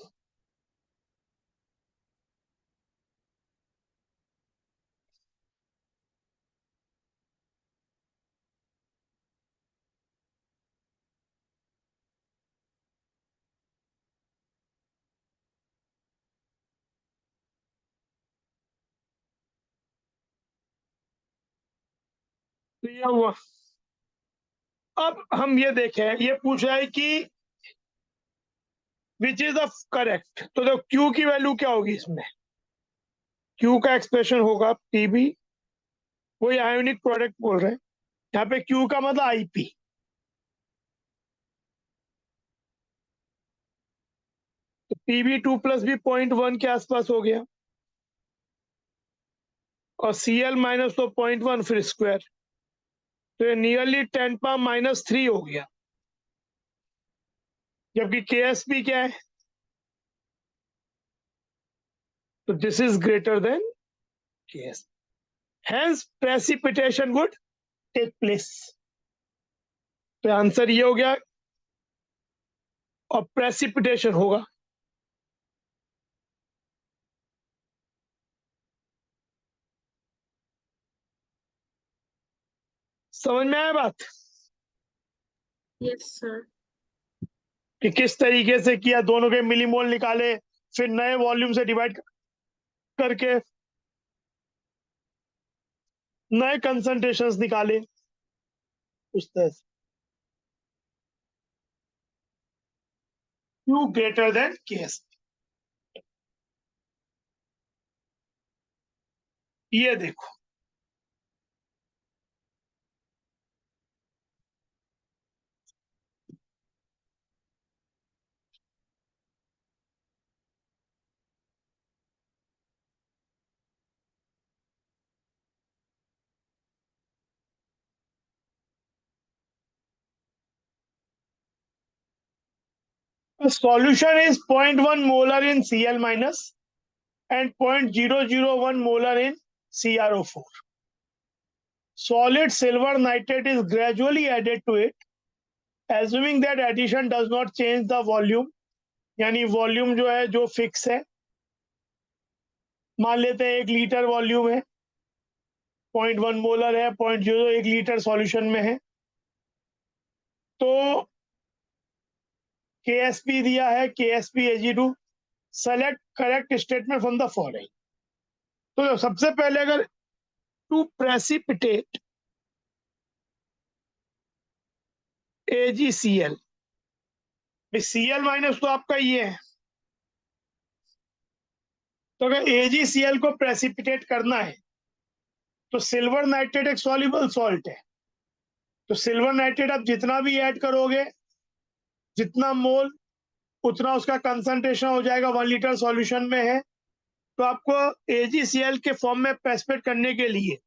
तो ये हुआ। अब हम ये देखें, ये पूछ रहा है कि विच इज द करेक्ट, तो देखो Q की वैल्यू क्या होगी इसमें, Q का एक्सप्रेशन होगा Pb, वही आयोनिक प्रोडक्ट बोल रहे हैं यहाँ पे, Q का मतलब IP, तो Pb2 प्लस भी 0.1 के आसपास हो गया और Cl माइनस तो 0.1 फिर स्क्वायर, तो ये नियरली 10⁻³ हो गया, जबकि KSP क्या है, तो this is greater than KSP, hence precipitation would take place. तो आंसर ये हो गया और प्रेसिपिटेशन होगा। समझ में आया बात Yes, sir. कि किस तरीके से किया, दोनों के मिलीमोल निकाले, फिर नए वॉल्यूम से डिवाइड करके नए कंसंट्रेशंस निकाले उस तरह से। Q ग्रेटर देन KSP, ये देखो solution is 0.1 molar in Cl minus and 0.001 molar in CrO4. solid silver nitrate is gradually added to it, assuming that addition does not change the volume, यानी volume जो है जो fix है, मान लेते हैं 1 लीटर वॉल्यूम है, 0.1 मोलर है, 0.01 लीटर सॉल्यूशन में है, तो KSP दिया है, KSP Ag2, select correct statement from the following. तो सबसे पहले अगर to precipitate AgCl, Cl minus तो आपका ये है, तो अगर AgCl को प्रेसिपिटेट करना है तो सिल्वर नाइट्रेट एक सॉल्युबल सॉल्ट है, तो सिल्वर नाइट्रेट आप जितना भी ऐड करोगे, जितना मोल उतना उसका कंसंट्रेशन हो जाएगा 1 लीटर सॉल्यूशन में है, तो आपको AgCl के फॉर्म में प्रेसिपिटेट करने के लिए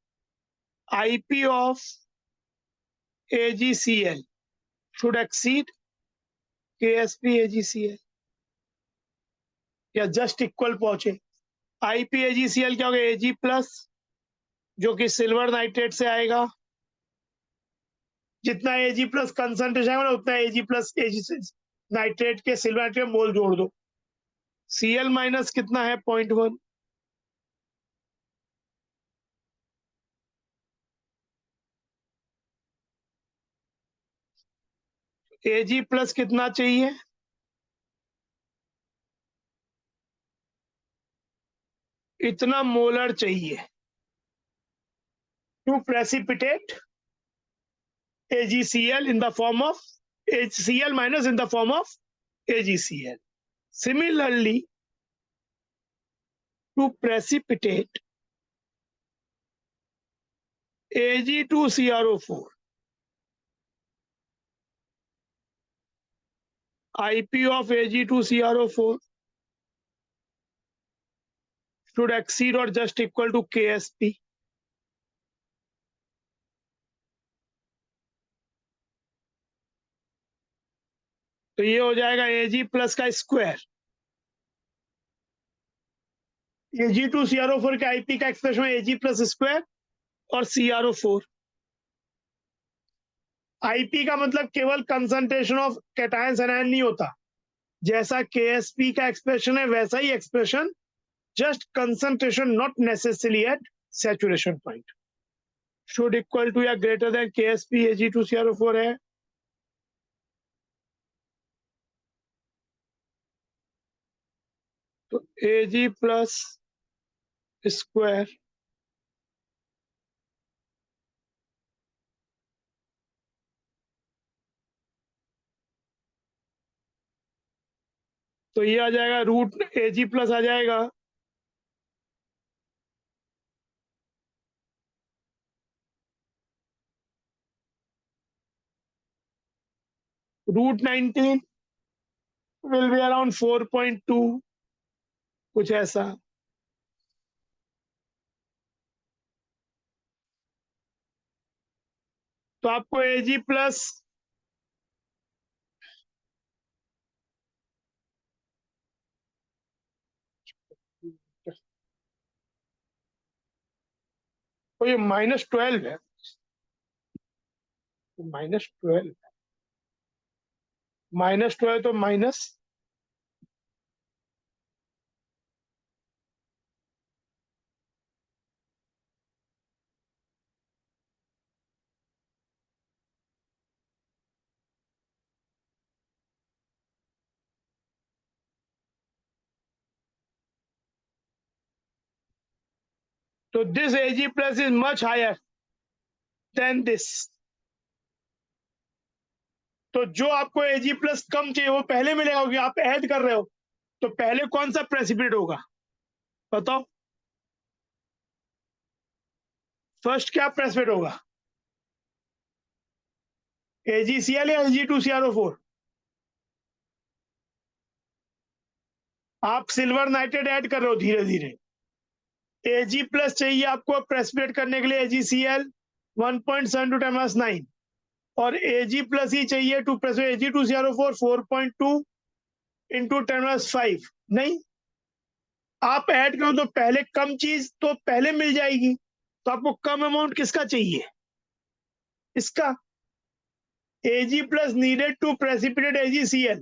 IP of AgCl should exceed KSP AgCl या जस्ट इक्वल पहुंचे। IP AgCl क्या होगा, Ag प्लस जो कि सिल्वर नाइट्रेट से आएगा, जितना Ag प्लस कंसंट्रेशन आएगा उतना Ag प्लस Ag नाइट्रेट के सिल्वर नाइट्रेट मोल जोड़ दो। Cl माइनस कितना है 0.1, Ag प्लस कितना चाहिए, इतना मोलर चाहिए to precipitate AgCl in the form of HCl minus in the form of AgCl. Similarly, to precipitate Ag2CrO4, IP of Ag2CrO4 should exceed or just equal to KSP. तो ये हो जाएगा Ag plus का square, Ag2CrO4 के IP का expression Ag plus square और CrO4। IP का मतलब केवल कंसंट्रेशन ऑफ कैटायंस एनायन नहीं होता, जैसा KSP का एक्सप्रेशन है वैसा ही expression, just concentration not necessarily at saturation point, should equal to या greater than KSP Ag2CrO4 है। तो Ag प्लस स्क्वायर तो ये आ जाएगा रूट Ag प्लस आ जाएगा √19 will be around 4.2 कुछ ऐसा। तो आपको Ag प्लस तो ये -12 है, -12 -12 तो माइनस तो this Ag plus is much higher than this. तो जो आपको Ag प्लस कम चाहिए वो पहले मिलेगा, क्योंकि आप ऐड कर रहे हो, तो पहले कौन सा प्रेसिपिटेट होगा बताओ, फर्स्ट क्या प्रेसिपिटेट होगा, AgCl या Ag2CrO4? आप सिल्वर नाइट्रेट ऐड कर रहे हो धीरे धीरे, Ag प्लस चाहिए आपको प्रेसिपिटेट करने के लिए AgCl 1.7 to 10⁻⁹ और Ag प्लस ही चाहिए टू प्रेसिपिटेट Ag2CrO4 4.2 into 10⁻⁵। नहीं, आप ऐड करो तो पहले कम चीज तो पहले मिल जाएगी, तो आपको कम अमाउंट किसका चाहिए, इसका Ag plus needed to precipitate AgCl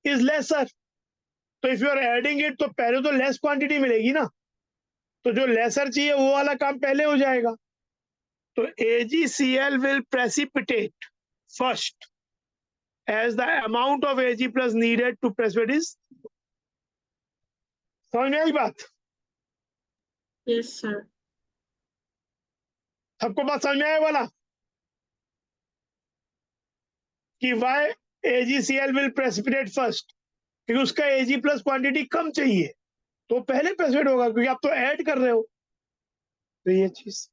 is lesser. तो if you are adding it तो पहले तो लेस क्वांटिटी मिलेगी ना, तो जो लेसर चाहिए वो वाला काम पहले हो जाएगा। तो AgCl will precipitate first as the amount of Ag plus needed to precipitate is। समझ में आई बात? Yes, sir. सबको बात समझ में आया वाला कि why AgCl will precipitate first, क्योंकि उसका Ag प्लस क्वांटिटी कम चाहिए तो पहले प्रेसिपिटेट होगा, क्योंकि आप तो ऐड कर रहे हो। तो ये चीज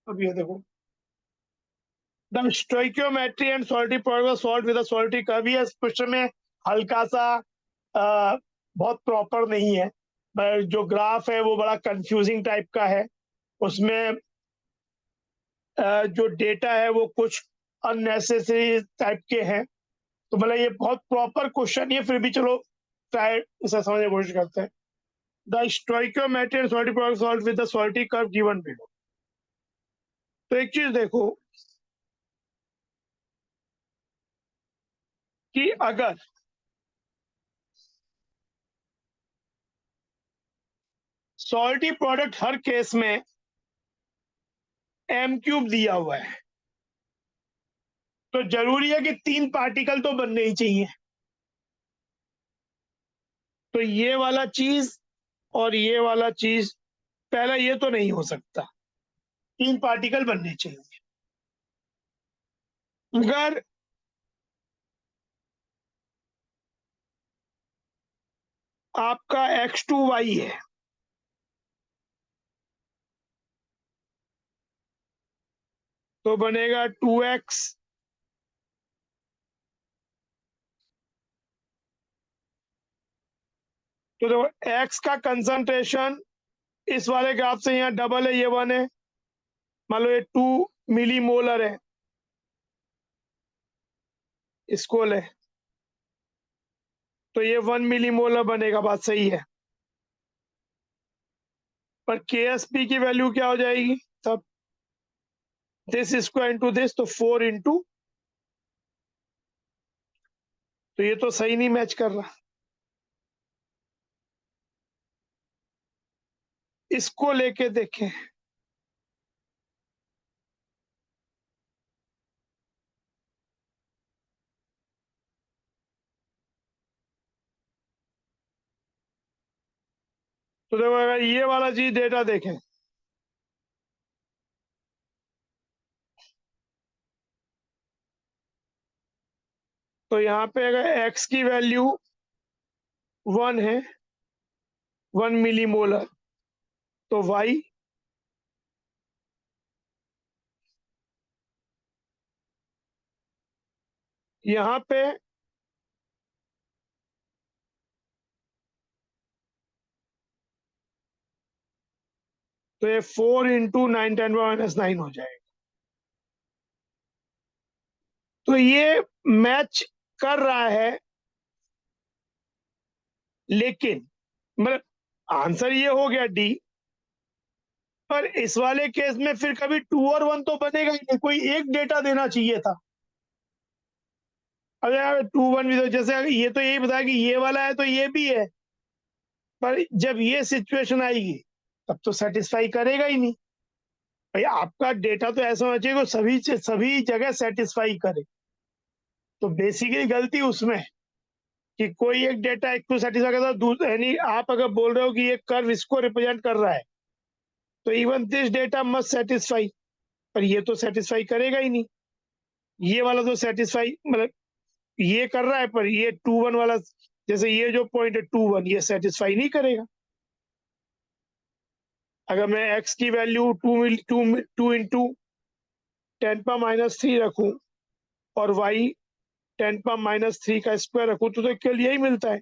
अब ये देखो, the stoichiometry and salty product salt with salty curve. ये क्वेश्चन में हल्का सा बहुत प्रॉपर नहीं है, पर जो ग्राफ है वो बड़ा कंफ्यूजिंग टाइप का है। उसमें जो डेटा है वो कुछ अननेसेसरी टाइप के हैं, तो मतलब ये बहुत प्रॉपर क्वेश्चन नहीं है, फिर भी चलो ट्राई इसे समझने की कोशिश करते हैं। The stoichiometry and salty product salt with salty curve given below. तो एक चीज देखो कि अगर सॉल्टी प्रोडक्ट हर केस में m³ दिया हुआ है, तो जरूरी है कि 3 पार्टिकल तो बनने ही चाहिए। तो ये वाला चीज और ये वाला चीज, पहला ये तो नहीं हो सकता, 3 पार्टिकल बनने चाहिए। अगर आपका X2Y है तो बनेगा 2X, तो देखो X का कंसंट्रेशन इस वाले ग्राफ से यहाँ डबल है, ये 1 है, मान लो ये 2 मिली मोलर है, इसको ले तो ये 1 मिली मोलर बनेगा, बात सही है। पर KSP की वैल्यू क्या हो जाएगी तब? दिस स्क्वायर इंटू दिस, तो 4 इंटू, तो ये तो सही नहीं मैच कर रहा। इसको लेके देखें, तो देखो अगर ये वाला चीज डेटा देखें, तो यहाँ पे अगर X की वैल्यू 1 है, 1 मिली मोलर, तो Y यहाँ पे तो ये 4 इंटू 9 10 -9 हो जाएगा। तो ये मैच कर रहा है, लेकिन मतलब आंसर ये हो गया डी, पर इस वाले केस में फिर कभी 2 और 1 तो बनेगा ही नहीं, कोई एक डेटा देना चाहिए था। अगर 2 1 भी, तो जैसे ये तो यही बताया कि ये वाला है तो ये भी है, पर जब ये सिचुएशन आएगी तब तो सेटिस्फाई करेगा ही नहीं। भाई आपका डेटा तो ऐसा होना चाहिए कि सभी जगह सेटिस्फाई करे। तो बेसिकली गलती उसमें है कि कोई एक डेटा एक को सेटिस्फाई करता है, यानी आप अगर बोल रहे हो कि ये कर्व इसको रिप्रेजेंट कर रहा है तो even this data must satisfy, पर ये तो सेटिस्फाई करेगा ही नहीं। ये वाला तो सेटिस्फाई मतलब ये कर रहा है, पर ये 2 1 वाला, जैसे ये जो पॉइंट है 2 1, ये सेटिस्फाई नहीं करेगा। अगर मैं x की वैल्यू 2 इंटू 10⁻³ रखूं और y 10⁻³ का स्क्वायर रखूं तो केवल यही मिलता है।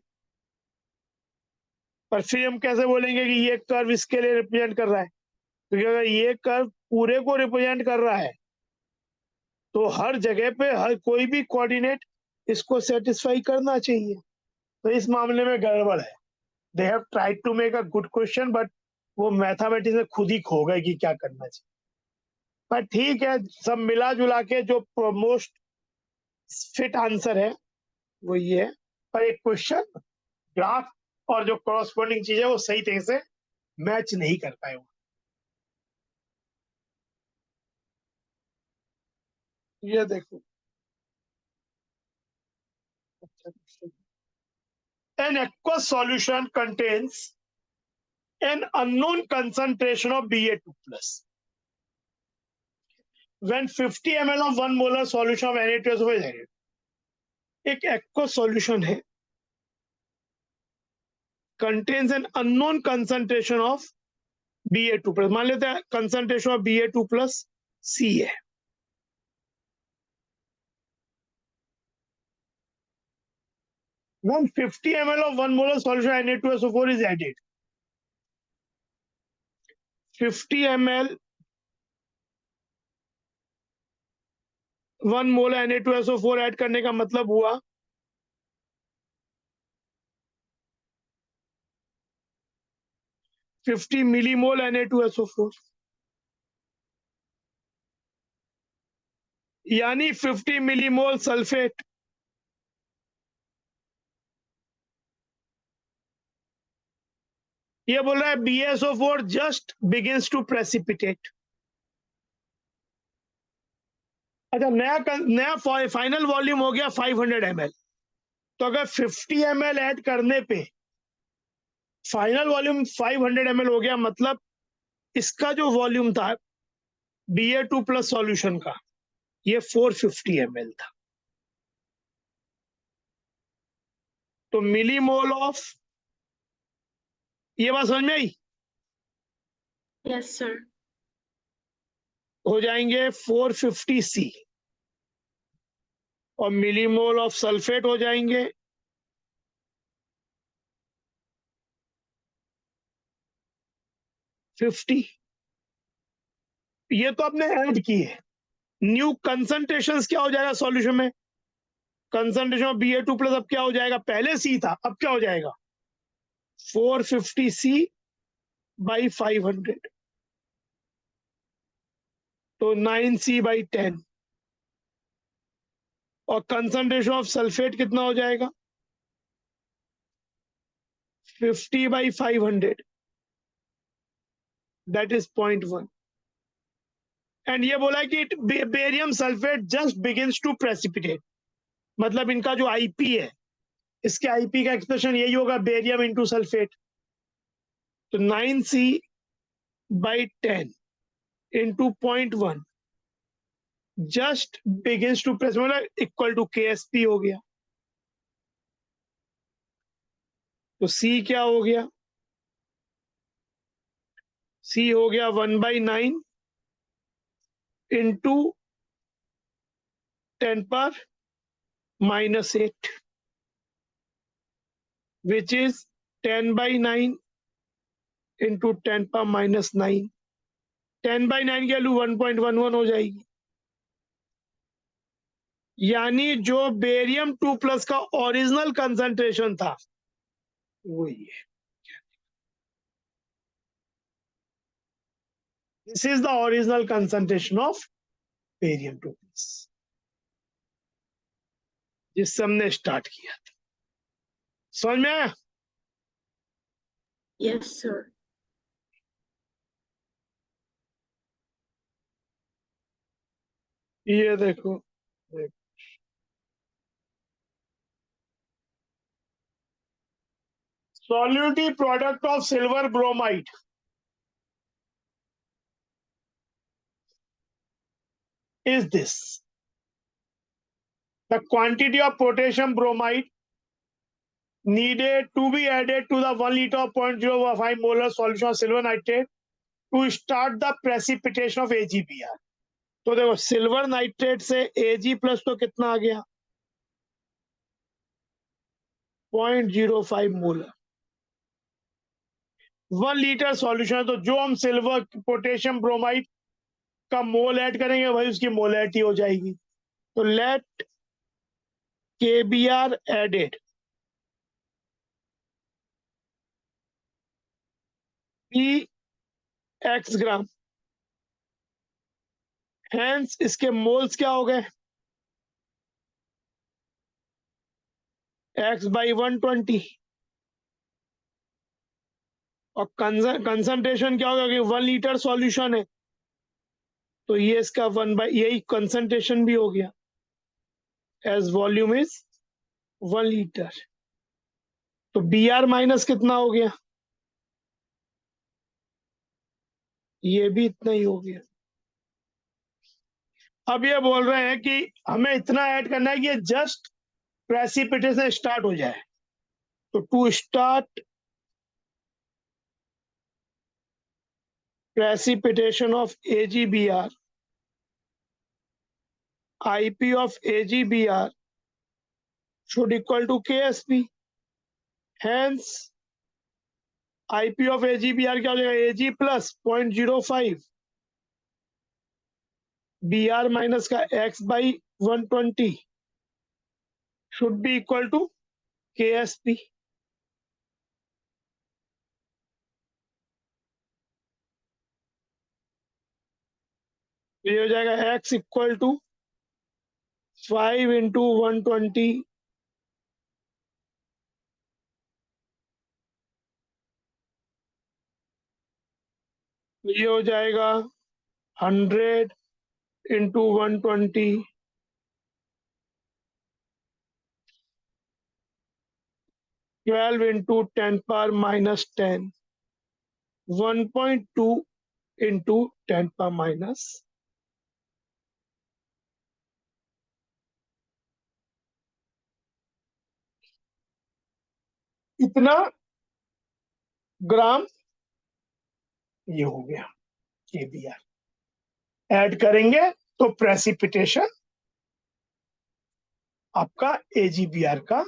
पर फिर हम कैसे बोलेंगे कि ये कर्व इसके लिए रिप्रेजेंट कर रहा है? क्योंकि अगर ये कर्व पूरे को रिप्रेजेंट कर रहा है तो हर जगह पे हर कोई भी कोऑर्डिनेट इसको सेटिस्फाई करना चाहिए। तो इस मामले में गड़बड़ है। They have tried to make a good question, but वो मैथमेटिक्स में खुद ही खो गए कि क्या करना चाहिए। पर ठीक है, सब मिला जुला के जो मोस्ट फिट आंसर है वो ये है। पर एक क्वेश्चन ग्राफ और जो कॉरस्पॉन्डिंग चीज है वो सही तरह से मैच नहीं कर पाए वो। ये देखो, an aqueous solution contains an unknown concentration of Ba2 plus. When 50 ml of 1 molar solution of Na2SO4 is added, एक aqueous solution है, contains an unknown concentration of Ba2 plus. मान लेते हैं concentration of Ba2 plus C है। When 50 ml of 1 molar solution of Na2SO4 is added, 50 ml 1 mole Na2SO4 add करने का मतलब हुआ 50 मिलीमोल Na2SO4, यानी 50 मिलीमोल सल्फेट। ये बोल रहा है BaSO4 just begins to precipitate. अच्छा, नया फाइनल वॉल्यूम हो गया 500 ml। तो अगर 50 ml ऐड करने पे फाइनल वॉल्यूम 500 ml हो गया, मतलब इसका जो वॉल्यूम था Ba2 प्लस सॉल्यूशन का, ये 450 ml था। तो मिलीमोल ऑफ, ये बात समझ में आई, Yes, sir. हो जाएंगे 450C और मिलीमोल ऑफ सल्फेट हो जाएंगे 50। ये तो आपने ऐड किए। न्यू कंसंट्रेशंस क्या हो जाएगा सॉल्यूशन में? कंसंट्रेशन ऑफ Ba2 प्लस अब क्या हो जाएगा? पहले C था, अब क्या हो जाएगा? 450C बाई 500, तो 9C बाई 10। और कंसंट्रेशन ऑफ सल्फेट कितना हो जाएगा? 50 बाई 500, दैट इज 0.1। एंड ये बोला है कि barium sulphate just begins to precipitate, मतलब इनका जो आईपी है, इसके आईपी का एक्सप्रेशन यही होगा, बेरियम इंटू सल्फेट। तो 9C by 10 into 0.1 just begins to press, मतलब इक्वल टू KSP हो गया। तो C क्या हो गया? C हो गया 1/9 इंटू 10⁻⁻8, which is 10/9 इंटू 10⁻⁻9। 10/9 की वैल्यू 1.11 हो जाएगी। यानी जो बेरियम 2 प्लस का ओरिजिनल कंसंट्रेशन था वही है। This is the original concentration of barium 2 plus, जिससे हमने स्टार्ट किया था। समझ में आया? Yes, sir. ये देखो, solubility product of silver bromide is this: the quantity of potassium bromide needed to be added to the 1 liter of 0.05 molar solution of silver nitrate to start the precipitation of AgBr। तो देखो, silver nitrate से Ag plus तो कितना आ गया? 0.05 molar. 1 litre solution है, तो जो हम सिल्वर पोटेशियम ब्रोमाइड का मोल ऐड करेंगे वही उसकी मोलैरिटी हो जाएगी। तो let KBr added be x gram, hence इसके मोल्स क्या हो गए, x/120, और कंसंट्रेशन क्या होगा कि 1 लीटर सॉल्यूशन है, तो ये इसका 1 यही कंसंट्रेशन भी हो गया, एज वॉल्यूम इज 1 लीटर। तो Br माइनस कितना हो गया, ये भी इतना ही हो गया। अब ये बोल रहे हैं कि हमें इतना ऐड करना है कि ये जस्ट प्रेसिपिटेशन स्टार्ट हो जाए। तो to start precipitation of AgBr, IP of AgBr should equal to KSP. Hence, IP of AgBr क्या हो जाएगा, Ag plus 0.05 Br minus का x/120 should be equal to KSP. ये हो जाएगा x इक्वल टू 5 into 120 ये हो जाएगा 100 into 120 12 into 10 power minus 10 1.2 into 10 power minus इतना ग्राम ये हो गया KBr। ऐड करेंगे तो प्रेसिपिटेशन आपका AgBr का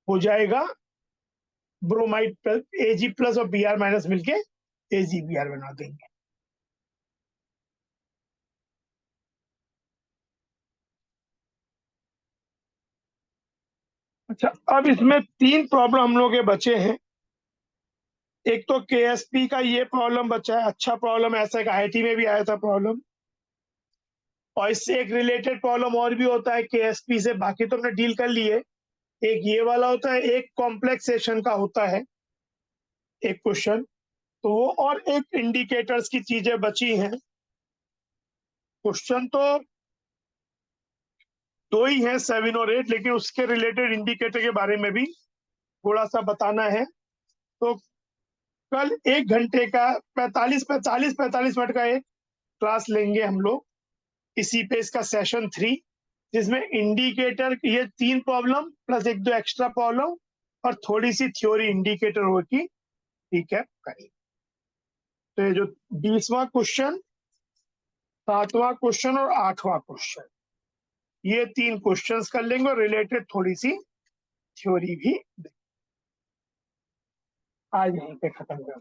हो जाएगा, ब्रोमाइड प्लस Ag प्लस और Br माइनस मिलके AgBr बना देंगे। अच्छा, अब इसमें 3 प्रॉब्लम हम लोग के बचे हैं। एक तो KSP का ये प्रॉब्लम बचा है, अच्छा प्रॉब्लम ऐसा है, IIT में भी आया था प्रॉब्लम, और इससे एक रिलेटेड प्रॉब्लम और भी होता है KSP से, बाकी तो हमने डील कर लिए। एक ये वाला होता है, एक कॉम्प्लेक्सेशन का होता है एक क्वेश्चन, तो वो और एक इंडिकेटर्स की चीजें बची हैं। क्वेश्चन तो 2 ही है 7 और 8, लेकिन उसके रिलेटेड इंडिकेटर के बारे में भी थोड़ा सा बताना है। तो कल 1 घंटे का 45 मिनट का एक क्लास लेंगे हम लोग इसी पे, इसका सेशन 3, जिसमें इंडिकेटर ये 3 प्रॉब्लम प्लस 1-2 एक्स्ट्रा प्रॉब्लम और थोड़ी सी थ्योरी इंडिकेटर होगी, ठीक है, करेंगे। तो ये जो 20वां क्वेश्चन, 7वां क्वेश्चन और 8वां क्वेश्चन, ये 3 क्वेश्चंस कर लेंगे और रिलेटेड थोड़ी सी थ्योरी भी आज यहीं पे खत्म कर